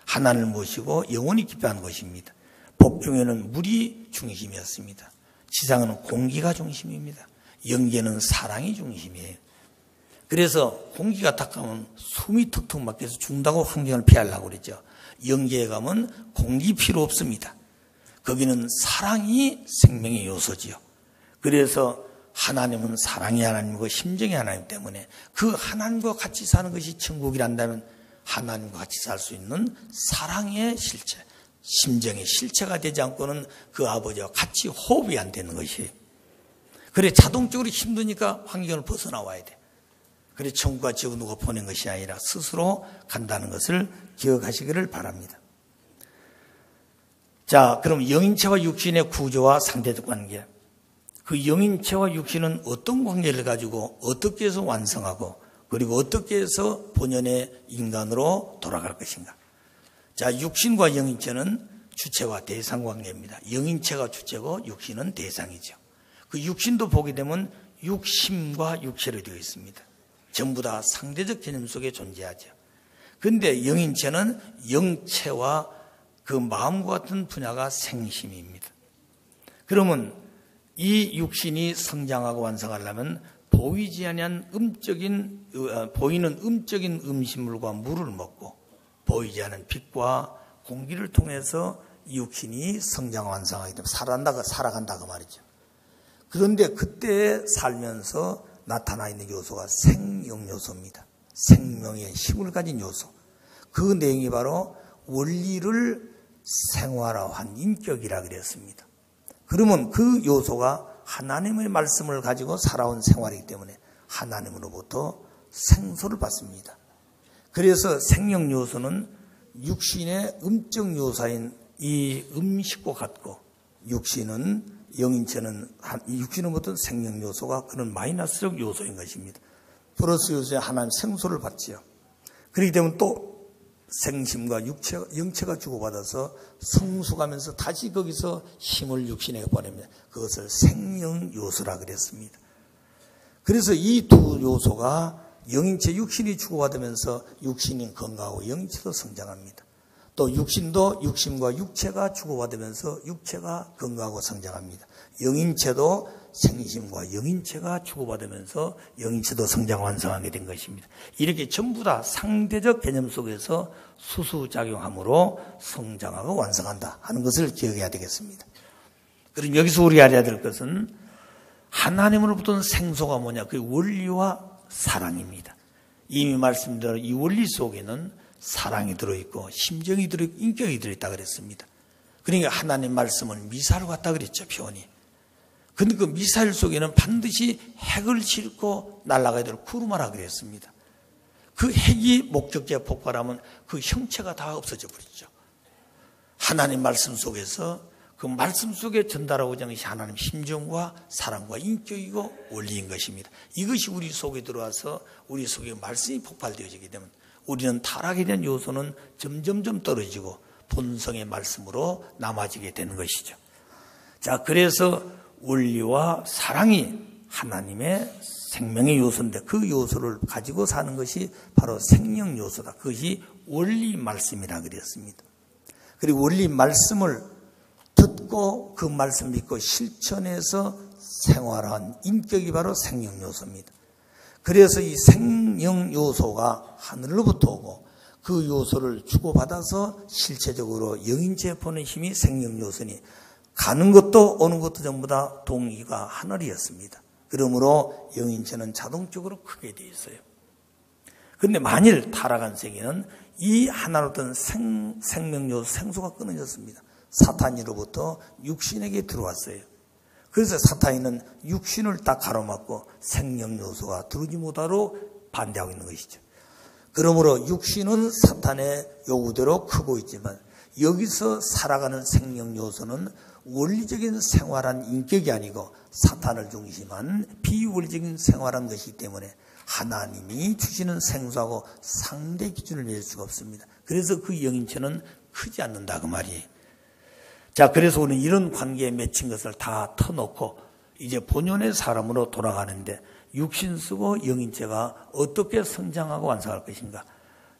하나님을 모시고 영원히 기뻐하는 것입니다. 복중에는 물이 중심이었습니다. 지상은 공기가 중심입니다. 영계는 사랑이 중심이에요. 그래서 공기가 탁 가면 숨이 턱턱 막혀서 죽는다고 환경을 피하려고 그랬죠. 영계에 가면 공기 필요 없습니다. 거기는 사랑이 생명의 요소지요. 그래서 하나님은 사랑의 하나님이고 심정의 하나님 때문에 그 하나님과 같이 사는 것이 천국이란다면 하나님과 같이 살 수 있는 사랑의 실체, 심정의 실체가 되지 않고는 그 아버지와 같이 호흡이 안 되는 것이에요. 그래, 자동적으로 힘드니까 환경을 벗어나와야 돼. 그래, 천국과 지옥 누가 보낸 것이 아니라 스스로 간다는 것을 기억하시기를 바랍니다. 자, 그럼 영인체와 육신의 구조와 상대적 관계. 그 영인체와 육신은 어떤 관계를 가지고 어떻게 해서 완성하고 그리고 어떻게 해서 본연의 인간으로 돌아갈 것인가. 자, 육신과 영인체는 주체와 대상 관계입니다. 영인체가 주체고 육신은 대상이죠. 그 육신도 보게 되면 육심과 육체로 되어 있습니다. 전부 다 상대적 개념 속에 존재하죠. 그런데 영인체는 영체와 그 마음과 같은 분야가 생심입니다. 그러면 이 육신이 성장하고 완성하려면 보이지 아니한 보이는 음적인 음식물과 물을 먹고 보이지 않은 빛과 공기를 통해서 이 육신이 성장 완성하기 때문에 살아간다 그 말이죠. 그런데 그때 살면서 나타나 있는 요소가 생명요소입니다. 생명의 힘을 가진 요소. 그 내용이 바로 원리를 생활화한 인격이라 그랬습니다. 그러면 그 요소가 하나님의 말씀을 가지고 살아온 생활이기 때문에 하나님으로부터 생소를 받습니다. 그래서 생명 요소는 육신의 음적 요소인 이 음식과 같고, 육신은 육신은 어떤 생명 요소가 그런 마이너스적 요소인 것입니다. 플러스 요소에 하나님 생소를 받지요. 그렇기 때문에 또 생심과 영체가 주고받아서 성숙하면서 다시 거기서 힘을 육신에게 보냅니다. 그것을 생명 요소라 그랬습니다. 그래서 이 두 요소가 영인체 육신이 주고받으면서 육신이 건강하고 영체도 성장합니다. 또 육신도 육신과 육체가 주고받으면서 육체가 건강하고 성장합니다. 영인체도 생심과 영인체가 주고받으면서 영인체도 성장 완성하게 된 것입니다. 이렇게 전부 다 상대적 개념 속에서 수수작용함으로 성장하고 완성한다 하는 것을 기억해야 되겠습니다. 그럼 여기서 우리가 알아야 될 것은 하나님으로부터는 생소가 뭐냐? 그 원리와 사랑입니다. 이미 말씀대로 이 원리 속에는 사랑이 들어있고 심정이 들어있고 인격이 들어있다 그랬습니다. 그러니까 하나님 말씀을 미사일 같다 그랬죠, 표현이. 근데 그 미사일 속에는 반드시 핵을 싣고 날아가야 될 구루마라 그랬습니다. 그 핵이 목적지에 폭발하면 그 형체가 다 없어져 버리죠. 하나님 말씀 속에서 그 말씀 속에 전달하고자 하는 것이 하나님 심정과 사랑과 인격이고 원리인 것입니다. 이것이 우리 속에 들어와서 우리 속에 말씀이 폭발되어지게 되면 우리는 타락에 대한 요소는 점점점 떨어지고 본성의 말씀으로 남아지게 되는 것이죠. 자, 그래서 원리와 사랑이 하나님의 생명의 요소인데 그 요소를 가지고 사는 것이 바로 생명 요소다. 그것이 원리 말씀이라 그랬습니다. 그리고 원리 말씀을 듣고 그 말씀 믿고 실천해서 생활한 인격이 바로 생명 요소입니다. 그래서 이 생명 요소가 하늘로부터 오고 그 요소를 주고받아서 실체적으로 영인체에 보는 힘이 생명 요소니 가는 것도 오는 것도 전부 다 동의가 하늘이었습니다. 그러므로 영인체는 자동적으로 크게 되어 있어요. 그런데 만일 타락한 세계는 이 하나로던 생명 요소 생수가 끊어졌습니다. 사탄이로부터 육신에게 들어왔어요. 그래서 사탄이는 육신을 딱 가로막고 생명 요소가 들어오지 못하도록 반대하고 있는 것이죠. 그러므로 육신은 사탄의 요구대로 크고 있지만 여기서 살아가는 생명 요소는 원리적인 생활한 인격이 아니고 사탄을 중심한 비원리적인 생활한 것이기 때문에 하나님이 주시는 생수하고 상대 기준을 낼 수가 없습니다. 그래서 그 영인체는 크지 않는다 그 말이에요. 자, 그래서 우리는 이런 관계에 맺힌 것을 다 터놓고 이제 본연의 사람으로 돌아가는데 육신 쓰고 영인체가 어떻게 성장하고 완성할 것인가.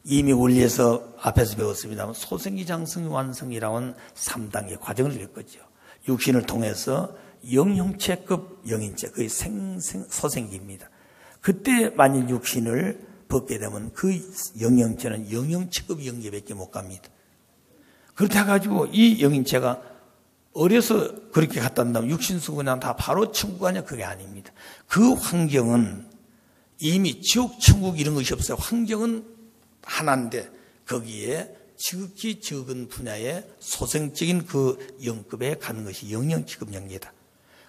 이미 원리에서 앞에서 배웠습니다만 소생기 장성이 완성이라는 3단계 과정을 겪었죠. 육신을 통해서 영형체급 영인체, 그게 소생기입니다. 그때 만일 육신을 벗게 되면 그 영형체는 영형체급 영계밖에 못 갑니다. 그렇게 해가지고 이 영인체가 어려서 그렇게 갔다 온다면 육신 쓰고 그냥 다 바로 천국 가냐? 그게 아닙니다. 그 환경은 이미 지옥, 천국 이런 것이 없어요. 환경은 하나인데 거기에 지극히 적은 분야의 소생적인 그 영급에 가는 것이 영영치급 영계다.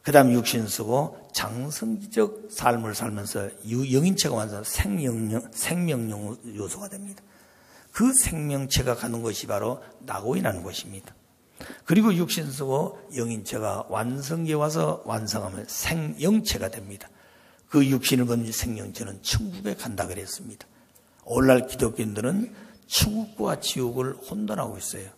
그 다음에 육신 쓰고 장성기적 삶을 살면서 영인체가 완전 생명 요소가 됩니다. 그 생명체가 가는 것이 바로 낙오인하는 것입니다. 그리고 육신 쓰고 영인체가 완성기에 와서 완성하면 생영체가 됩니다. 그 육신을 거는 생영체는 천국에 간다 그랬습니다. 오늘날 기독교인들은 천국과 지옥을 혼돈하고 있어요.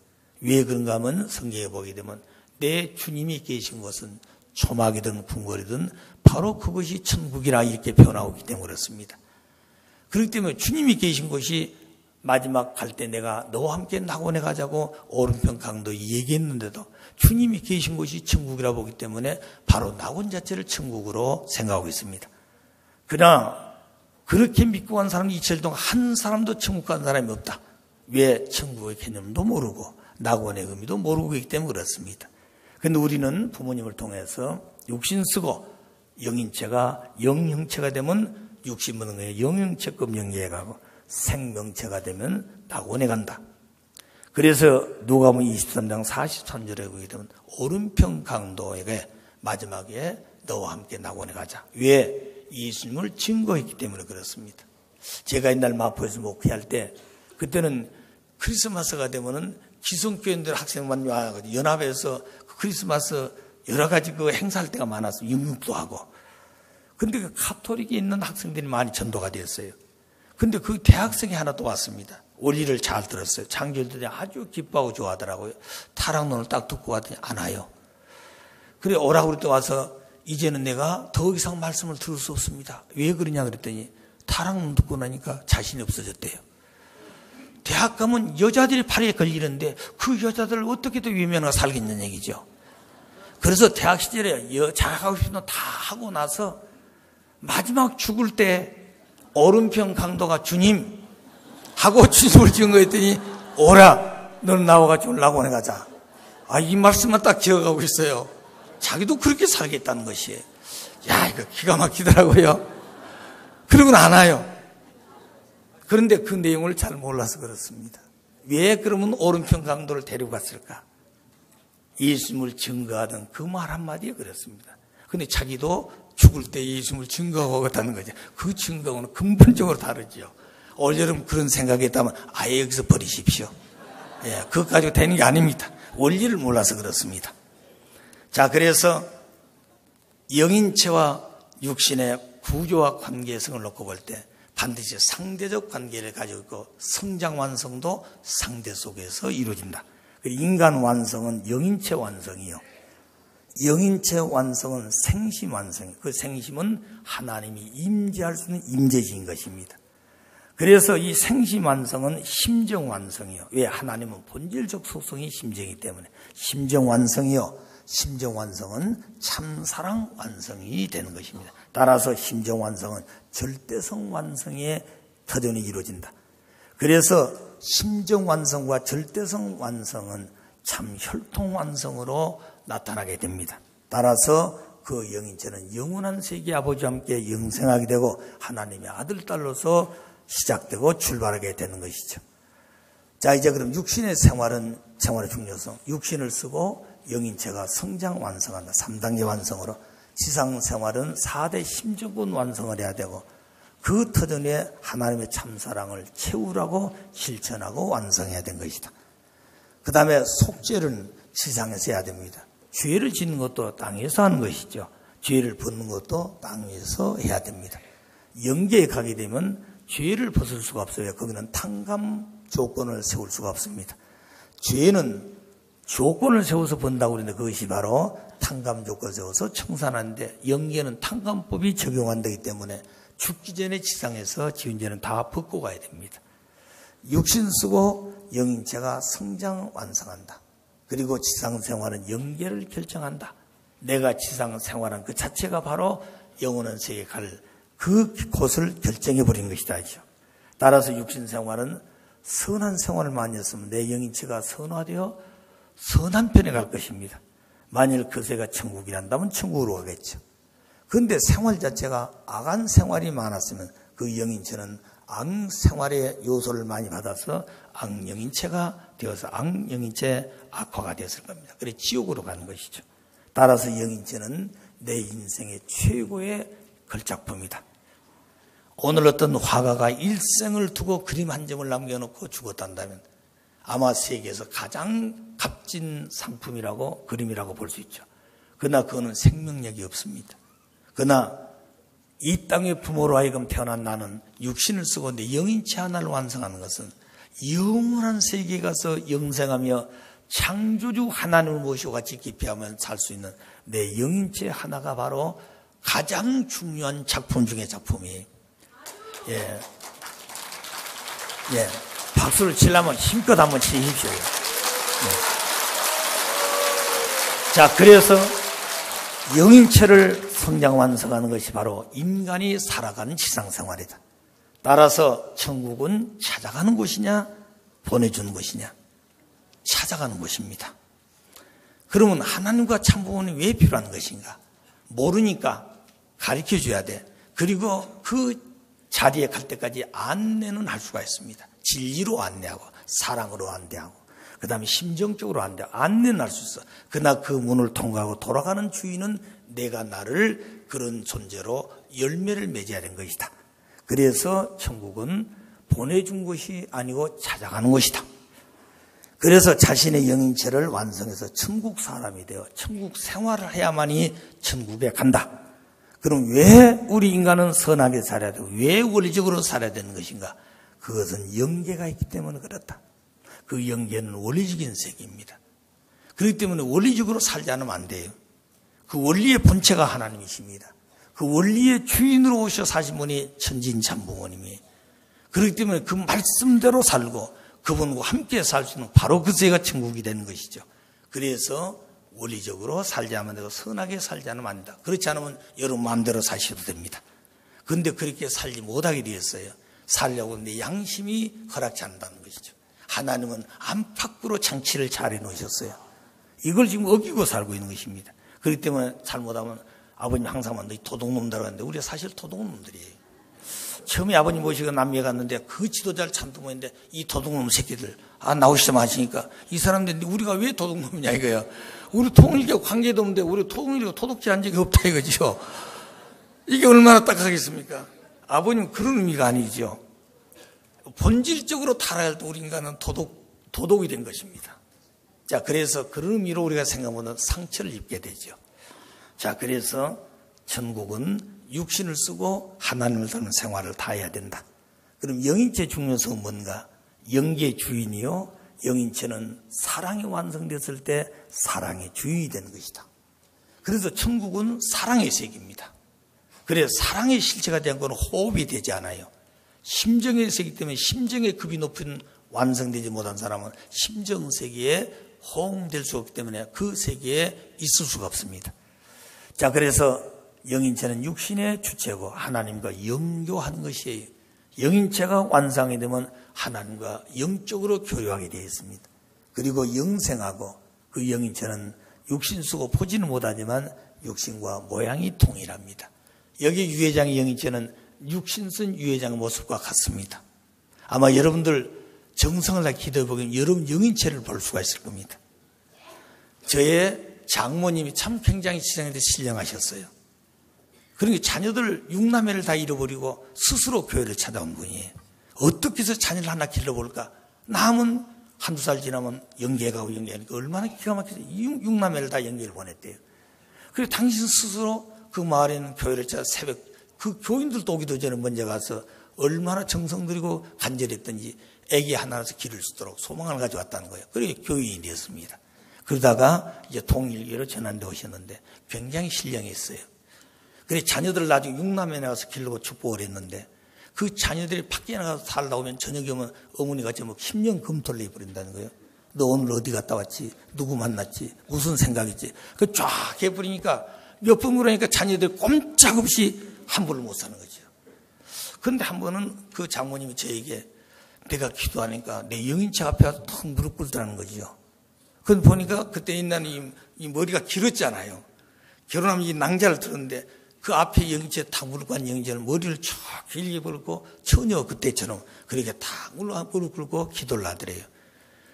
왜 그런가 하면 성경에 보게 되면 내 주님이 계신 곳은 초막이든 궁궐이든 바로 그것이 천국이라 이렇게 표현하고 있기 때문에 그렇습니다. 그렇기 때문에 주님이 계신 곳이 마지막 갈 때 내가 너와 함께 낙원에 가자고 오른편 강도 얘기했는데도 주님이 계신 곳이 천국이라 보기 때문에 바로 낙원 자체를 천국으로 생각하고 있습니다. 그러나 그렇게 믿고 간 사람이 2000년 동안 한 사람도 천국 간 사람이 없다. 왜? 천국의 개념도 모르고 낙원의 의미도 모르고 있기 때문에 그렇습니다. 그런데 우리는 부모님을 통해서 육신 쓰고 영인체가 영형체가 되면 육신 무는 거예요. 영형체급 영계에 가고 생명체가 되면 낙원에 간다. 그래서 누가복음 23장 43절에 보게 되면 오른편 강도에게 마지막에 너와 함께 낙원에 가자. 왜? 예수님을 증거했기 때문에 그렇습니다. 제가 옛날 마포에서 목회할 때 그때는 크리스마스가 되면은 기성교인들 학생만 와가지고 연합에서 크리스마스 여러 가지 그 행사할 때가 많았어요. 영육도 하고. 근데 그 카톨릭에 있는 학생들이 많이 전도가 되었어요. 근데 그 대학생이 하나 또 왔습니다. 원리를 잘 들었어요. 장교들이 아주 기뻐하고 좋아하더라고요. 타락론을 딱 듣고 왔더니 안 와요. 그래 오라고 그랬더니 와서 이제는 내가 더 이상 말씀을 들을 수 없습니다. 왜 그러냐 그랬더니 타락론 듣고 나니까 자신이 없어졌대요. 대학 가면 여자들이 팔에 걸리는데 그 여자들을 어떻게 더 위면하고 살겠냐는 얘기죠. 그래서 대학 시절에 자각하고 싶은 거 다 하고 나서 마지막 죽을 때 오른편 강도가 주님 하고 주님을 증거했더니 오라 너는 나와 같이 낙원에 가자. 이 말씀만 딱 기억하고 있어요. 자기도 그렇게 살겠다는 것이에요. 야 이거 기가 막히더라고요. 그러고는 안 와요. 그런데 그 내용을 잘 몰라서 그렇습니다. 왜 그러면 오른편 강도를 데리고 갔을까? 예수님을 증거하던 그 말 한마디에 그렇습니다. 근데 자기도 죽을 때 예수님을 증거하고 갔다는 거죠. 그 증거하고는 근본적으로 다르죠. 올여름 그런 생각이 있다면 아예 여기서 버리십시오. 예, 그것 가지고 되는 게 아닙니다. 원리를 몰라서 그렇습니다. 자, 그래서 영인체와 육신의 구조와 관계성을 놓고 볼 때 반드시 상대적 관계를 가지고 있고 성장 완성도 상대 속에서 이루어진다. 인간 완성은 영인체 완성이요. 영인체 완성은 생심 완성. 그 생심은 하나님이 임재할 수 있는 임재지인 것입니다. 그래서 이 생심 완성은 심정 완성이요. 왜? 하나님은 본질적 속성이 심정이기 때문에 심정 완성이요. 심정 완성은 참사랑 완성이 되는 것입니다. 따라서 심정 완성은 절대성 완성의 터전이 이루어진다. 그래서 심정 완성과 절대성 완성은 참 혈통 완성으로 나타나게 됩니다. 따라서 그 영인체는 영원한 세계 아버지와 함께 영생하게 되고 하나님의 아들, 딸로서 시작되고 출발하게 되는 것이죠. 자, 이제 그럼 육신의 생활은 생활의 중요성. 육신을 쓰고 영인체가 성장 완성한다. 3단계 완성으로. 지상 생활은 4대 심정권 완성을 해야 되고 그 터전에 하나님의 참사랑을 채우라고 실천하고 완성해야 된 것이다. 그 다음에 속죄는 지상에서 해야 됩니다. 죄를 짓는 것도 땅에서 하는 것이죠. 죄를 벗는 것도 땅에서 해야 됩니다. 영계에 가게 되면 죄를 벗을 수가 없어요. 거기는 탕감 조건을 세울 수가 없습니다. 죄는 조건을 세워서 본다고 그러는데 그것이 바로 탕감 조건을 세워서 청산하는데 영계는 탕감법이 적용 안 되기 때문에 죽기 전에 지상에서 지은 죄는 다 벗고 가야 됩니다. 육신 쓰고 영인체가 성장 완성한다. 그리고 지상 생활은 영계를 결정한다. 내가 지상 생활한 그 자체가 바로 영원한 세계에 갈 그 곳을 결정해 버린 것이다. 따라서 육신 생활은 선한 생활을 많이 했으면 내 영인체가 선화되어 선한 편에 갈 것입니다. 만일 그새가 천국이란다면 천국으로 가겠죠. 그런데 생활 자체가 악한 생활이 많았으면 그 영인체는 악 생활의 요소를 많이 받아서 악영인체가 되어서 악영인체 악화가 되었을 겁니다. 그래서 지옥으로 가는 것이죠. 따라서 영인체는 내 인생의 최고의 걸작품이다. 오늘 어떤 화가가 일생을 두고 그림 한 점을 남겨놓고 죽었단다면 아마 세계에서 가장 값진 상품이라고 그림이라고 볼 수 있죠. 그러나 그거는 생명력이 없습니다. 그러나 이 땅의 부모로 하여금 태어난 나는 육신을 쓰고 내 영인체 하나를 완성하는 것은 영원한 세계에 가서 영생하며 창조주 하나님을 모시고 같이 기피하면 살 수 있는 내 영인체 하나가 바로 가장 중요한 작품 중의 작품이에요. 예. 박수를 치려면 힘껏 한번 치십시오. 예. 자, 그래서 영인체를 성장 완성하는 것이 바로 인간이 살아가는 지상생활이다. 따라서 천국은 찾아가는 곳이냐 보내주는 곳이냐? 찾아가는 곳입니다. 그러면 하나님과 참부모는 왜 필요한 것인가? 모르니까 가르쳐줘야 돼. 그리고 그 자리에 갈 때까지 안내는 할 수가 있습니다. 진리로 안내하고 사랑으로 안내하고 그 다음에 심정적으로 안내는 할 수 있어. 그러나 그 문을 통과하고 돌아가는 주인은 내가 나를 그런 존재로 열매를 맺어야 되는 것이다. 그래서 천국은 보내준 것이 아니고 찾아가는 것이다. 그래서 자신의 영인체를 완성해서 천국 사람이 되어 천국 생활을 해야만이 천국에 간다. 그럼 왜 우리 인간은 선하게 살아야 되고 왜 원리적으로 살아야 되는 것인가? 그것은 영계가 있기 때문에 그렇다. 그 영계는 원리적인 세계입니다. 그렇기 때문에 원리적으로 살지 않으면 안 돼요. 그 원리의 본체가 하나님이십니다. 그 원리의 주인으로 오셔 사신 분이 천진참부모님이에요. 그렇기 때문에 그 말씀대로 살고 그분과 함께 살 수 있는 바로 그새가 천국이 되는 것이죠. 그래서 원리적으로 살지 않으면 되고 선하게 살지 않으면 안 된다. 그렇지 않으면 여러분 마음대로 사셔도 됩니다. 그런데 그렇게 살지 못하게 되었어요. 살려고 하는데 양심이 허락지 않는다는 것이죠. 하나님은 안팎으로 장치를 잘 해놓으셨어요. 이걸 지금 어기고 살고 있는 것입니다. 그렇기 때문에 잘못하면 아버님 항상 너 도둑놈들 하는데 우리가 사실 도둑놈들이에요. 처음에 아버님 모시고 남미에 갔는데 그 지도자를 참두모인데 이 도둑놈 새끼들 나오시자마자 하시니까 이 사람들 우리가 왜 도둑놈이냐 이거예요. 우리 통일교 관계도 없는데 우리 통일교 도둑질 한 적이 없다 이거죠. 이게 얼마나 딱하겠습니까? 아버님 그런 의미가 아니죠. 본질적으로 타락할 때 우리 인간은 도둑이 된 것입니다. 자, 그래서 그런 의미로 우리가 생각하면 상처를 입게 되죠. 자, 그래서 천국은 육신을 쓰고 하나님을 닮은 생활을 다 해야 된다. 그럼 영인체 중요성은 뭔가? 영계의 주인이요. 영인체는 사랑이 완성됐을 때 사랑의 주인이 되는 것이다. 그래서 천국은 사랑의 세계입니다. 그래서 사랑의 실체가 된 건 호흡이 되지 않아요. 심정의 세계이기 때문에 심정의 급이 높은 완성되지 못한 사람은 심정 세계에 호응될 수 없기 때문에 그 세계에 있을 수가 없습니다. 자, 그래서 영인체는 육신의 주체고 하나님과 영교하는 것이에요. 영인체가 완성이 되면 하나님과 영적으로 교류하게 되어 있습니다. 그리고 영생하고 그 영인체는 육신 쓰고 보지는 못하지만 육신과 모양이 동일합니다. 여기 유회장의 영인체는 육신 쓴 유회장의 모습과 같습니다. 아마 여러분들 정성을 다 기도해 보면 여러분 영인체를 볼 수가 있을 겁니다. 저의 장모님이 참 굉장히 지상에 신령하셨어요. 그러니까 자녀들 6남매를 다 잃어버리고 스스로 교회를 찾아온 분이에요. 어떻게 해서 자녀를 하나 길러볼까? 남은 한두 살 지나면 연계가고 연계하니까 얼마나 기가 막혀서 6남매를 다 연계를 보냈대요. 그리고 당신 스스로 그 마을에 있는 교회를 찾아 새벽 그 교인들도 오기도 전에 먼저 가서 얼마나 정성 들이고 간절했던지 애기 하나라서 길을 쓰도록 소망을 가져왔다는 거예요. 그리고 교인이 되었습니다. 그러다가 이제 통일교로 전환되어 오셨는데 굉장히 신령했어요. 그래서 자녀들을 나중에 6남매 나가서 길르고 축복을 했는데 그 자녀들이 밖에 나가서 살다 오면 저녁에 오면 어머니가 뭐 심령 검토를 해버린다는 거예요. 너 오늘 어디 갔다 왔지? 누구 만났지? 무슨 생각이지? 그 쫙 해버리니까 몇 번 그러니까 자녀들이 꼼짝없이 함부를 못 사는 거죠. 그런데 한 번은 그 장모님이 저에게 내가 기도하니까 내 영인체 앞에 가서 턱 무릎 꿇더라는 거죠. 그런데 보니까 그때 옛날에 이 머리가 길었잖아요. 결혼하면 이 낭자를 들었는데 그 앞에 영인체 탁 무릎 꿇은 영인체는 머리를 쫙 길게 굴고 처녀 그때처럼 그렇게 탁 무릎 꿇고 기도를 하더래요.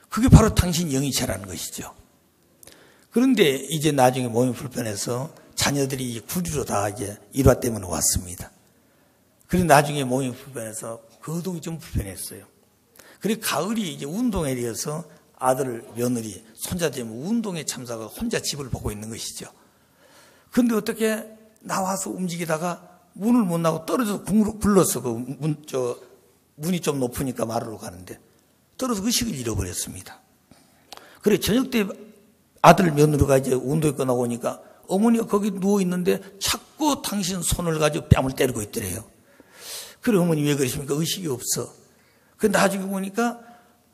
그게 바로 당신 영인체라는 것이죠. 그런데 이제 나중에 몸이 불편해서 자녀들이 구리로 다 이제 일화 때문에 왔습니다. 그리고 나중에 몸이 불편해서 거동이 좀 불편했어요. 그리고 가을이 이제 운동에 대해서 아들, 며느리, 손자들이 운동에 참석하고 혼자 집을 보고 있는 것이죠. 그런데 어떻게 나와서 움직이다가 문을 못 나고 떨어져서 굴렀어. 문이 좀 높으니까 마루로 가는데 떨어져서 의식을 잃어버렸습니다. 그래 저녁 때 아들, 며느리가 이제 운동에 끝나고 오니까 어머니가 거기 누워있는데 자꾸 당신 손을 가지고 뺨을 때리고 있더래요. 그래 어머니 왜 그러십니까? 의식이 없어. 그 나중에 보니까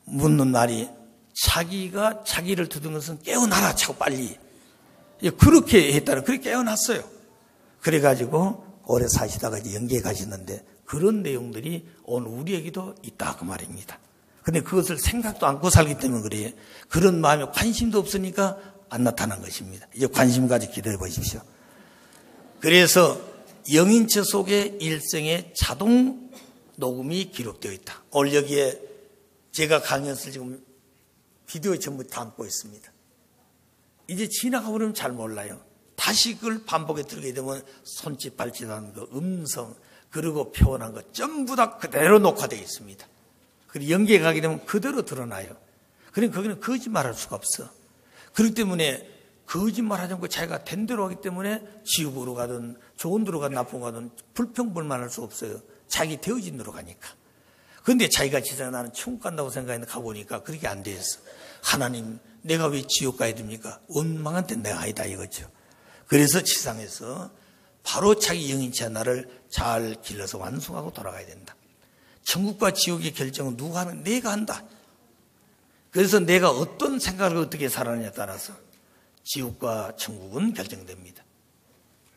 묻는 말이 자기가 자기를 두둔 것은 깨어나라 차고 빨리. 그렇게 했다는 그렇게 깨어났어요. 그래가지고 오래 사시다가 이제 연계에 가셨는데 그런 내용들이 오늘 우리에게도 있다 그 말입니다. 근데 그것을 생각도 않고 살기 때문에 그래요. 그런 마음에 관심도 없으니까 안 나타난 것입니다. 이제 관심 가지고 기도해 보십시오. 그래서 영인체 속에 일생의 자동 녹음이 기록되어 있다. 오늘 여기에 제가 강연을 지금 비디오에 전부 담고 있습니다. 이제 지나가 버리면 잘 몰라요. 다시 그걸 반복해 들게 되면 손짓 발짓하는 거, 음성, 그리고 표현한 거 전부 다 그대로 녹화되어 있습니다. 그리고 연기에 가게 되면 그대로 드러나요. 그러니까 거기는 거짓말할 수가 없어. 그렇기 때문에 거짓말하지 않고 자기가 된 대로 하기 때문에 지옥으로 가든 좋은 데로 가든 나쁜 데 가든 불평불만할 수 없어요. 자기 되어진 대로 가니까. 그런데 자기가 지상에 나는 천국 간다고 생각했는데 가보니까 그렇게 안 되었어. 하나님 내가 왜 지옥 가야 됩니까? 원망한 때 내가 아니다 이거죠. 그래서 지상에서 바로 자기 영인체 하나를 잘 길러서 완성하고 돌아가야 된다. 천국과 지옥의 결정은 누가 하는? 내가 한다. 그래서 내가 어떤 생각을 어떻게 살아느냐에 따라서 지옥과 천국은 결정됩니다.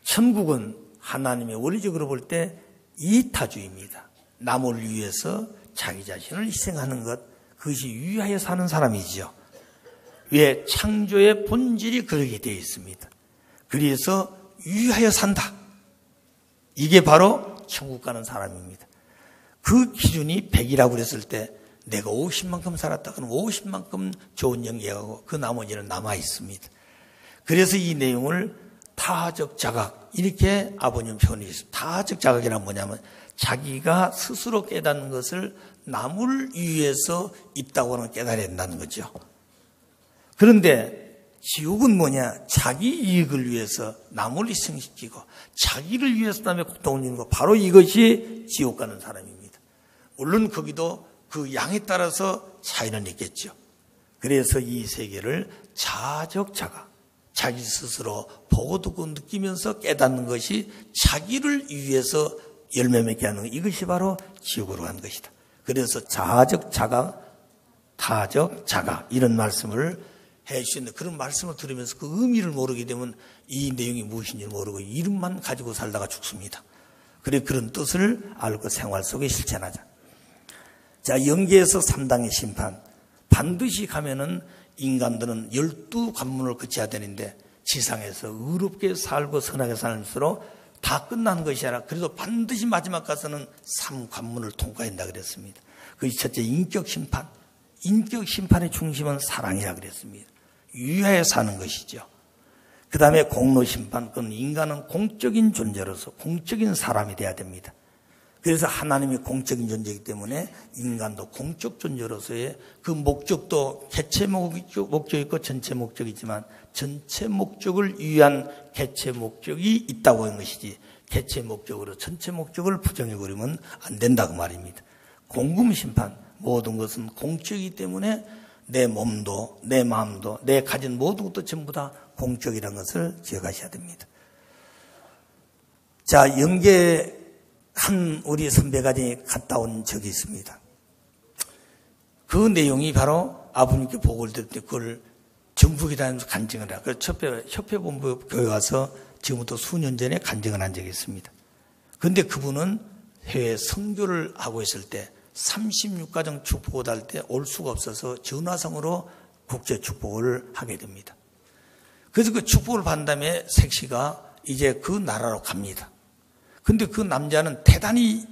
천국은 하나님의 원리적으로 볼 때 이타주의입니다. 남을 위해서 자기 자신을 희생하는 것, 그것이 유의하여 사는 사람이죠. 왜? 창조의 본질이 그렇게 되어 있습니다. 그래서 유의하여 산다. 이게 바로 천국 가는 사람입니다. 그 기준이 100이라고 그랬을 때 내가 50만큼 살았다. 그럼 50만큼 좋은 연계하고 그 나머지는 남아 있습니다. 그래서 이 내용을 타적 자각 이렇게 아버님 표현해 주셨습니다. 타적 자각이란 뭐냐면 자기가 스스로 깨닫는 것을 남을 위해서 있다고 하는 깨달아야 된다는 거죠. 그런데 지옥은 뭐냐? 자기 이익을 위해서 남을 희생시키고 자기를 위해서 남의 고통을 주는 거 바로 이것이 지옥 가는 사람입니다. 물론 거기도 그 양에 따라서 차이는 있겠죠. 그래서 이 세계를 자적 자각, 자기 스스로 보고 듣고 느끼면서 깨닫는 것이 자기를 위해서 열매 맺게 하는 것. 이것이 바로 지옥으로 간 것이다. 그래서 자아적 자각, 타적 자각 이런 말씀을 해 주시는데 그런 말씀을 들으면서 그 의미를 모르게 되면 이 내용이 무엇인지 모르고 이름만 가지고 살다가 죽습니다. 그래 그런 뜻을 알고 생활 속에 실천하자. 자, 영계에서 3당의 심판. 반드시 가면은 인간들은 12관문을 거쳐야 되는데 지상에서 의롭게 살고 선하게 살면서 다 끝난 것이 아니라 그래도 반드시 마지막 가서는 3관문을 통과한다 그랬습니다. 그것이 첫째 인격 심판. 인격 심판의 중심은 사랑이라 그랬습니다. 유하에 사는 것이죠. 그 다음에 공로 심판. 그건 인간은 공적인 존재로서 공적인 사람이 돼야 됩니다. 그래서 하나님이 공적인 존재이기 때문에 인간도 공적 존재로서의 그 목적도 개체 목적이 있고 전체 목적이지만 전체 목적을 위한 개체 목적이 있다고 하는 것이지 개체 목적으로 전체 목적을 부정해버리면 안 된다고 말입니다. 공금 심판. 모든 것은 공적이기 때문에 내 몸도 내 마음도 내 가진 모든 것도 전부 다 공적이라는 것을 기억하셔야 됩니다. 자, 영계 한 우리 선배가 갔다 온 적이 있습니다. 그 내용이 바로 아버님께 보고를 드릴 때 그걸 정부에 다니면서 간증을 해요. 그래서 협회본부 교회 와서 지금부터 수년 전에 간증을 한 적이 있습니다. 그런데 그분은 해외 선교를 하고 있을 때 36가정 축복을 할 때 올 수가 없어서 전화상으로 국제 축복을 하게 됩니다. 그래서 그 축복을 받은 다음에 색시가 이제 그 나라로 갑니다. 근데 그 남자는 대단히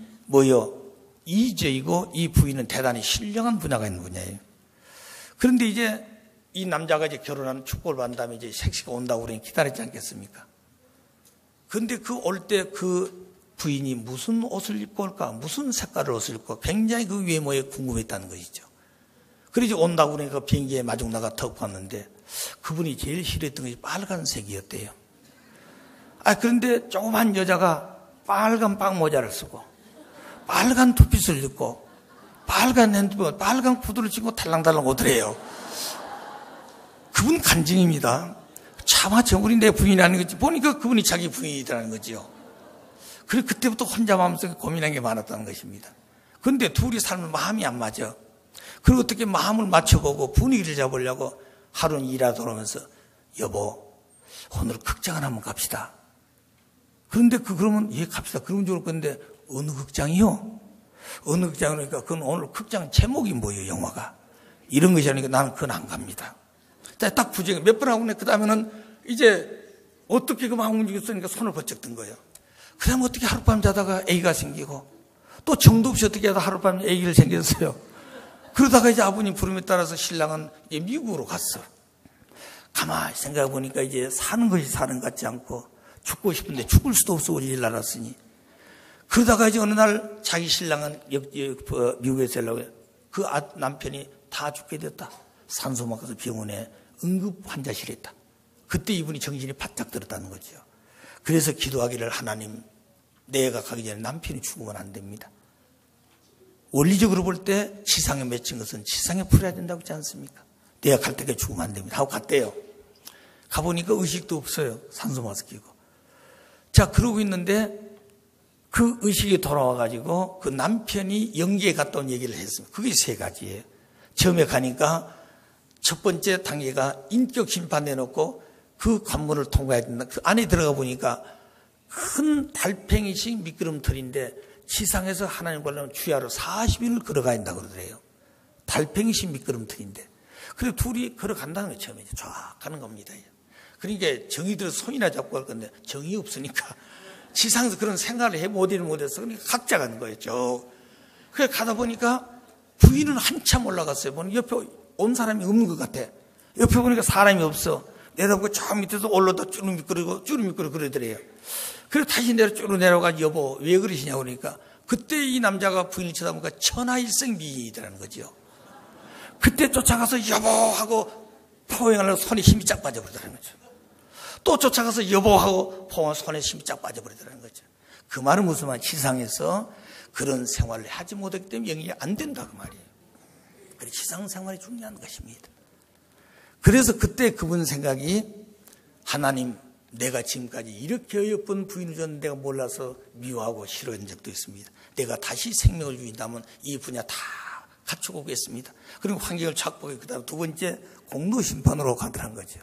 이적이고 이 부인은 대단히 신령한 분야가 있는 분야예요. 그런데 이제 이 남자가 이제 결혼하는 축복을 받은 다음에 이제 색시가 온다고 그러니 기다렸지 않겠습니까? 근데 그 올 때 그 부인이 무슨 옷을 입고 올까? 무슨 색깔의 옷을 입고 굉장히 그 외모에 궁금했다는 것이죠. 그래서 온다고 그러니까 비행기에 마중 나가 타고 갔는데 그분이 제일 싫어했던 것이 빨간색이었대요. 그런데 조그만 여자가 빨간 빵모자를 쓰고 빨간 투핏을 입고 빨간 핸드폰, 빨간 구두를 신고 달랑달랑 오더래요. 그분 간증입니다. 차마 저분이 내 부인이 아닌 거지. 보니까 그분이 자기 부인이라는 거지요. 그래서 그때부터 혼자 마음속에 고민한 게 많았다는 것입니다. 그런데 둘이 살면 마음이 안 맞아. 그리고 어떻게 마음을 맞춰보고 분위기를 잡으려고 하루는 일하다 돌아오면서 여보 오늘 극장을 한번 갑시다. 그런데 그러면 예 갑시다. 그러면 좋을 건데 어느 극장이요? 어느 극장이니까 그건 오늘 극장 제목이 뭐예요 영화가? 이런 것이 아니니까 나는 그건 안 갑니다. 딱 부정해. 몇 번 하고 그 다음에는 이제 어떻게 그 마음 움직였으니까 손을 번쩍 든 거예요. 그 다음에 어떻게 하룻밤 자다가 아기가 생기고 또 정도 없이 어떻게 하다 하룻밤에 아기를 생겼어요. 그러다가 이제 아버님 부름에 따라서 신랑은 이제 미국으로 갔어. 가만히 생각해 보니까 이제 사는 것이 사는 것 같지 않고 죽고 싶은데 죽을 수도 없어 우리 알았으니. 그러다가 이제 어느 날 자기 신랑은 미국에서 살려고 그 남편이 다 죽게 됐다. 산소막 가서 병원에 응급 환자실에 있다. 그때 이분이 정신이 바짝 들었다는 거죠. 그래서 기도하기를 하나님 내가 가기 전에 남편이 죽으면 안 됩니다. 원리적으로 볼 때 지상에 맺힌 것은 지상에 풀어야 된다고 하지 않습니까? 내가 갈 때까지 죽으면 안 됩니다. 하고 갔대요. 가보니까 의식도 없어요. 산소마스크 끼고. 자, 그러고 있는데 그 의식이 돌아와가지고 그 남편이 영계에 갔다 온 얘기를 했습니다. 그게 세 가지예요. 처음에 가니까 첫 번째 단계가 인격 심판 내놓고 그 관문을 통과해야 된다. 그 안에 들어가 보니까 큰 달팽이식 미끄럼틀인데 지상에서 하나님 보려면 주야로 40일을 걸어가야 된다고 그러더래요. 달팽이식 미끄럼틀인데. 그래서 둘이 걸어간다는 거예요. 처음에 쫙 가는 겁니다. 그러니까 정이 들어서 손이나 잡고 갈 건데 정이 없으니까 지상에서 그런 생각을 못해서 그러니까 각자 가는 거예요. 쭉. 그래서 가다 보니까 부인은 한참 올라갔어요. 보니 옆에 온 사람이 없는 것 같아. 옆에 보니까 사람이 없어. 내려보고 저 밑에서 올라다 쭈르 미끄러고 그러더래요. 그래서 다시 쭈르 내려가 여보 왜 그러시냐고 그러니까 그때 이 남자가 부인을 쳐다보니까 천하일생 미인이더라는 거죠. 그때 쫓아가서 여보 하고 포옹하려고 손에 힘이 쫙 빠져버리더라는 거죠. 또 쫓아가서 여보 하고 포옹하고 손에 힘이 쫙 빠져버리더라는 거죠. 그 말은 무슨 말? 지상에서 그런 생활을 하지 못했기 때문에 영이 안 된다 그 말이에요. 그래서 지상 생활이 중요한 것입니다. 그래서 그때 그분 생각이 하나님, 내가 지금까지 이렇게 어여쁜 부인을 줬는데 내가 몰라서 미워하고 싫어한 적도 있습니다. 내가 다시 생명을 주인다면 이 분야 다 갖추고 오겠습니다. 그리고 환경을 착복해 그다음 두 번째 공로 심판으로 가더란 거죠.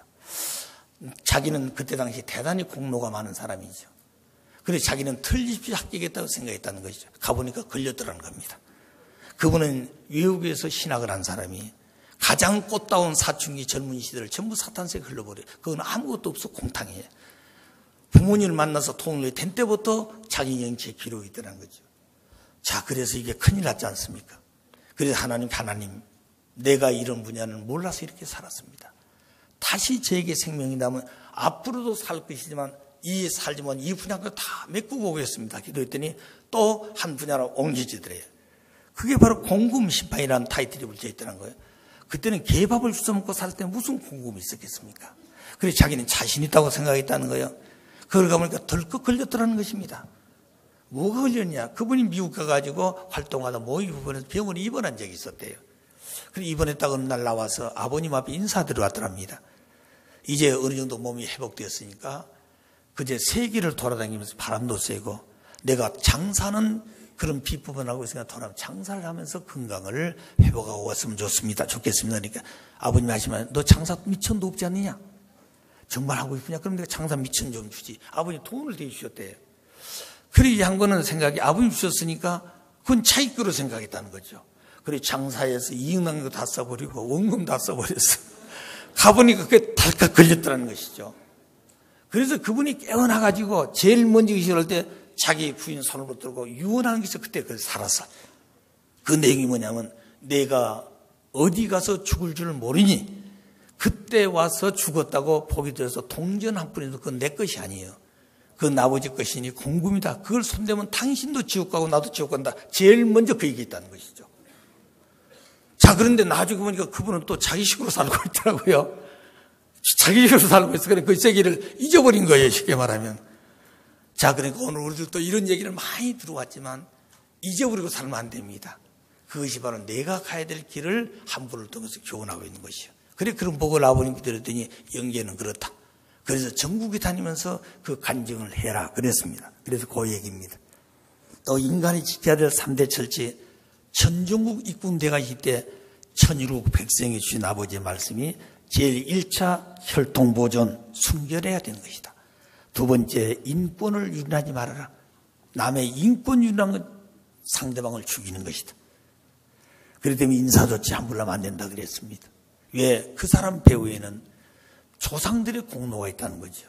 자기는 그때 당시 대단히 공로가 많은 사람이죠. 그래서 자기는 틀림없이 합격했다고 생각했다는 것이죠. 가보니까 걸렸더라는 겁니다. 그분은 외국에서 신학을 한 사람이 가장 꽃다운 사춘기 젊은 시대를 전부 사탄세에 흘러버려요. 그건 아무것도 없어 공탕이에요. 부모님을 만나서 통일이 된 때부터 자기 영치에 기록이 있더라는 거죠. 자, 그래서 이게 큰일 났지 않습니까? 그래서 하나님, 내가 이런 분야는 몰라서 이렇게 살았습니다. 다시 저에게 생명이 나면 앞으로도 살 것이지만 살지만 이 분야가 다 메꾸고 오겠습니다. 기도했더니 또 한 분야로 옮기지더래요. 그게 바로 공금심판이라는 타이틀이 붙여 있더란 거예요. 그때는 개밥을 주워 먹고 살 때 무슨 공금이 있었겠습니까? 그래서 자기는 자신 있다고 생각했다는 거예요. 그러다 보니까 덜컥 걸렸더라는 것입니다. 뭐가 걸렸냐? 그분이 미국 가가지고 활동하다 모의부분에서 병원에 입원한 적이 있었대요. 그래서 입원했다가 어느 날 나와서 아버님 앞에 인사드려 왔더랍니다. 이제 어느 정도 몸이 회복되었으니까 그제 세계를 돌아다니면서 바람도 쐬고 내가 장사는 그런 비법을 하고 있으니까 돌아가면 장사를 하면서 건강을 회복하고 왔으면 좋겠습니다. 그러니까 아버님이 하시면 너 장사 미천도 없지 않느냐? 정말 하고 싶으냐? 그럼 내가 장사 미천 좀 주지. 아버님 돈을 대주셨대요. 그래 이 양반은 생각이 아버님 주셨으니까 그건 자기 거로 생각했다는 거죠. 그래 장사해서 이익 난 거 다 써버리고 원금 다 써버렸어. 가보니까 그게 달칵 걸렸더라는 것이죠. 그래서 그분이 깨어나가지고 제일 먼저 시작할 때 자기 부인 손을 붙들고 유언하는 게 있어. 그때 살았어. 그 내용이 뭐냐면 내가 어디 가서 죽을 줄 모르니 그때 와서 죽었다고 보기 들어서 동전 한 푼에도 그건 내 것이 아니에요. 그건 아버지 것이니 공금이다. 그걸 손대면 당신도 지옥 가고 나도 지옥 간다. 제일 먼저 그 얘기했다는 것이죠. 자, 그런데 나중에 보니까 그분은 또 자기식으로 살고 있더라고요. 자기식으로 살고 있어. 그래, 그 세계를 잊어버린 거예요. 쉽게 말하면. 자, 그러니까 오늘 우리들도 이런 얘기를 많이 들어왔지만 잊어버리고 살면 안 됩니다. 그것이 바로 내가 가야 될 길을 한 분을 통해서 교훈하고 있는 것이요. 그래, 그런 복을 아버님께 들었더니 영계는 그렇다. 그래서 전국에 다니면서 그 간증을 해라 그랬습니다. 그래서 그 얘기입니다. 또 인간이 지켜야 될 3대 철칙, 천정국 입군대가 이때 천일국 백성에 주신 아버지의 말씀이 제일 1차 혈통보존, 순결해야 되는 것이다. 두 번째, 인권을 유린하지 말아라. 남의 인권 유린한 건 상대방을 죽이는 것이다. 그렇기 때문에 인사조치 함부로 하면 안 된다 그랬습니다. 왜? 그 사람 배후에는 조상들의 공로가 있다는 거죠.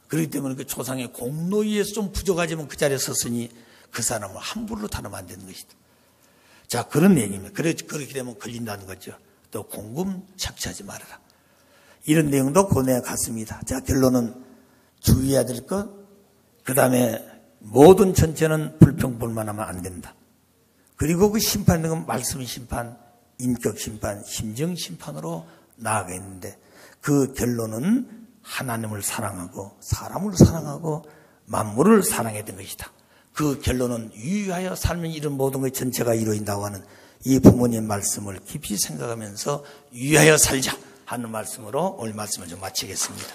그렇기 때문에 그 조상의 공로에 의해서 좀 부족하지만 그 자리에 섰으니 그 사람을 함부로 다루면 안 되는 것이다. 자, 그런 얘기입니다. 그렇게 되면 걸린다는 거죠. 또 공금 착취하지 말아라. 이런 내용도 고뇌에 갔습니다. 자, 결론은 주의해야 될 것, 그 다음에 모든 전체는 불평불만하면 안 된다. 그리고 그 심판은 건 말씀의 심판, 인격 심판, 심정 심판으로 나아가 있는데 그 결론은 하나님을 사랑하고 사람을 사랑하고 만물을 사랑해야 되는 것이다. 그 결론은 유의하여 살면 이런 모든 것 전체가 이루어진다고 하는 이 부모님의 말씀을 깊이 생각하면서 유의하여 살자 하는 말씀으로 오늘 말씀을 좀 마치겠습니다.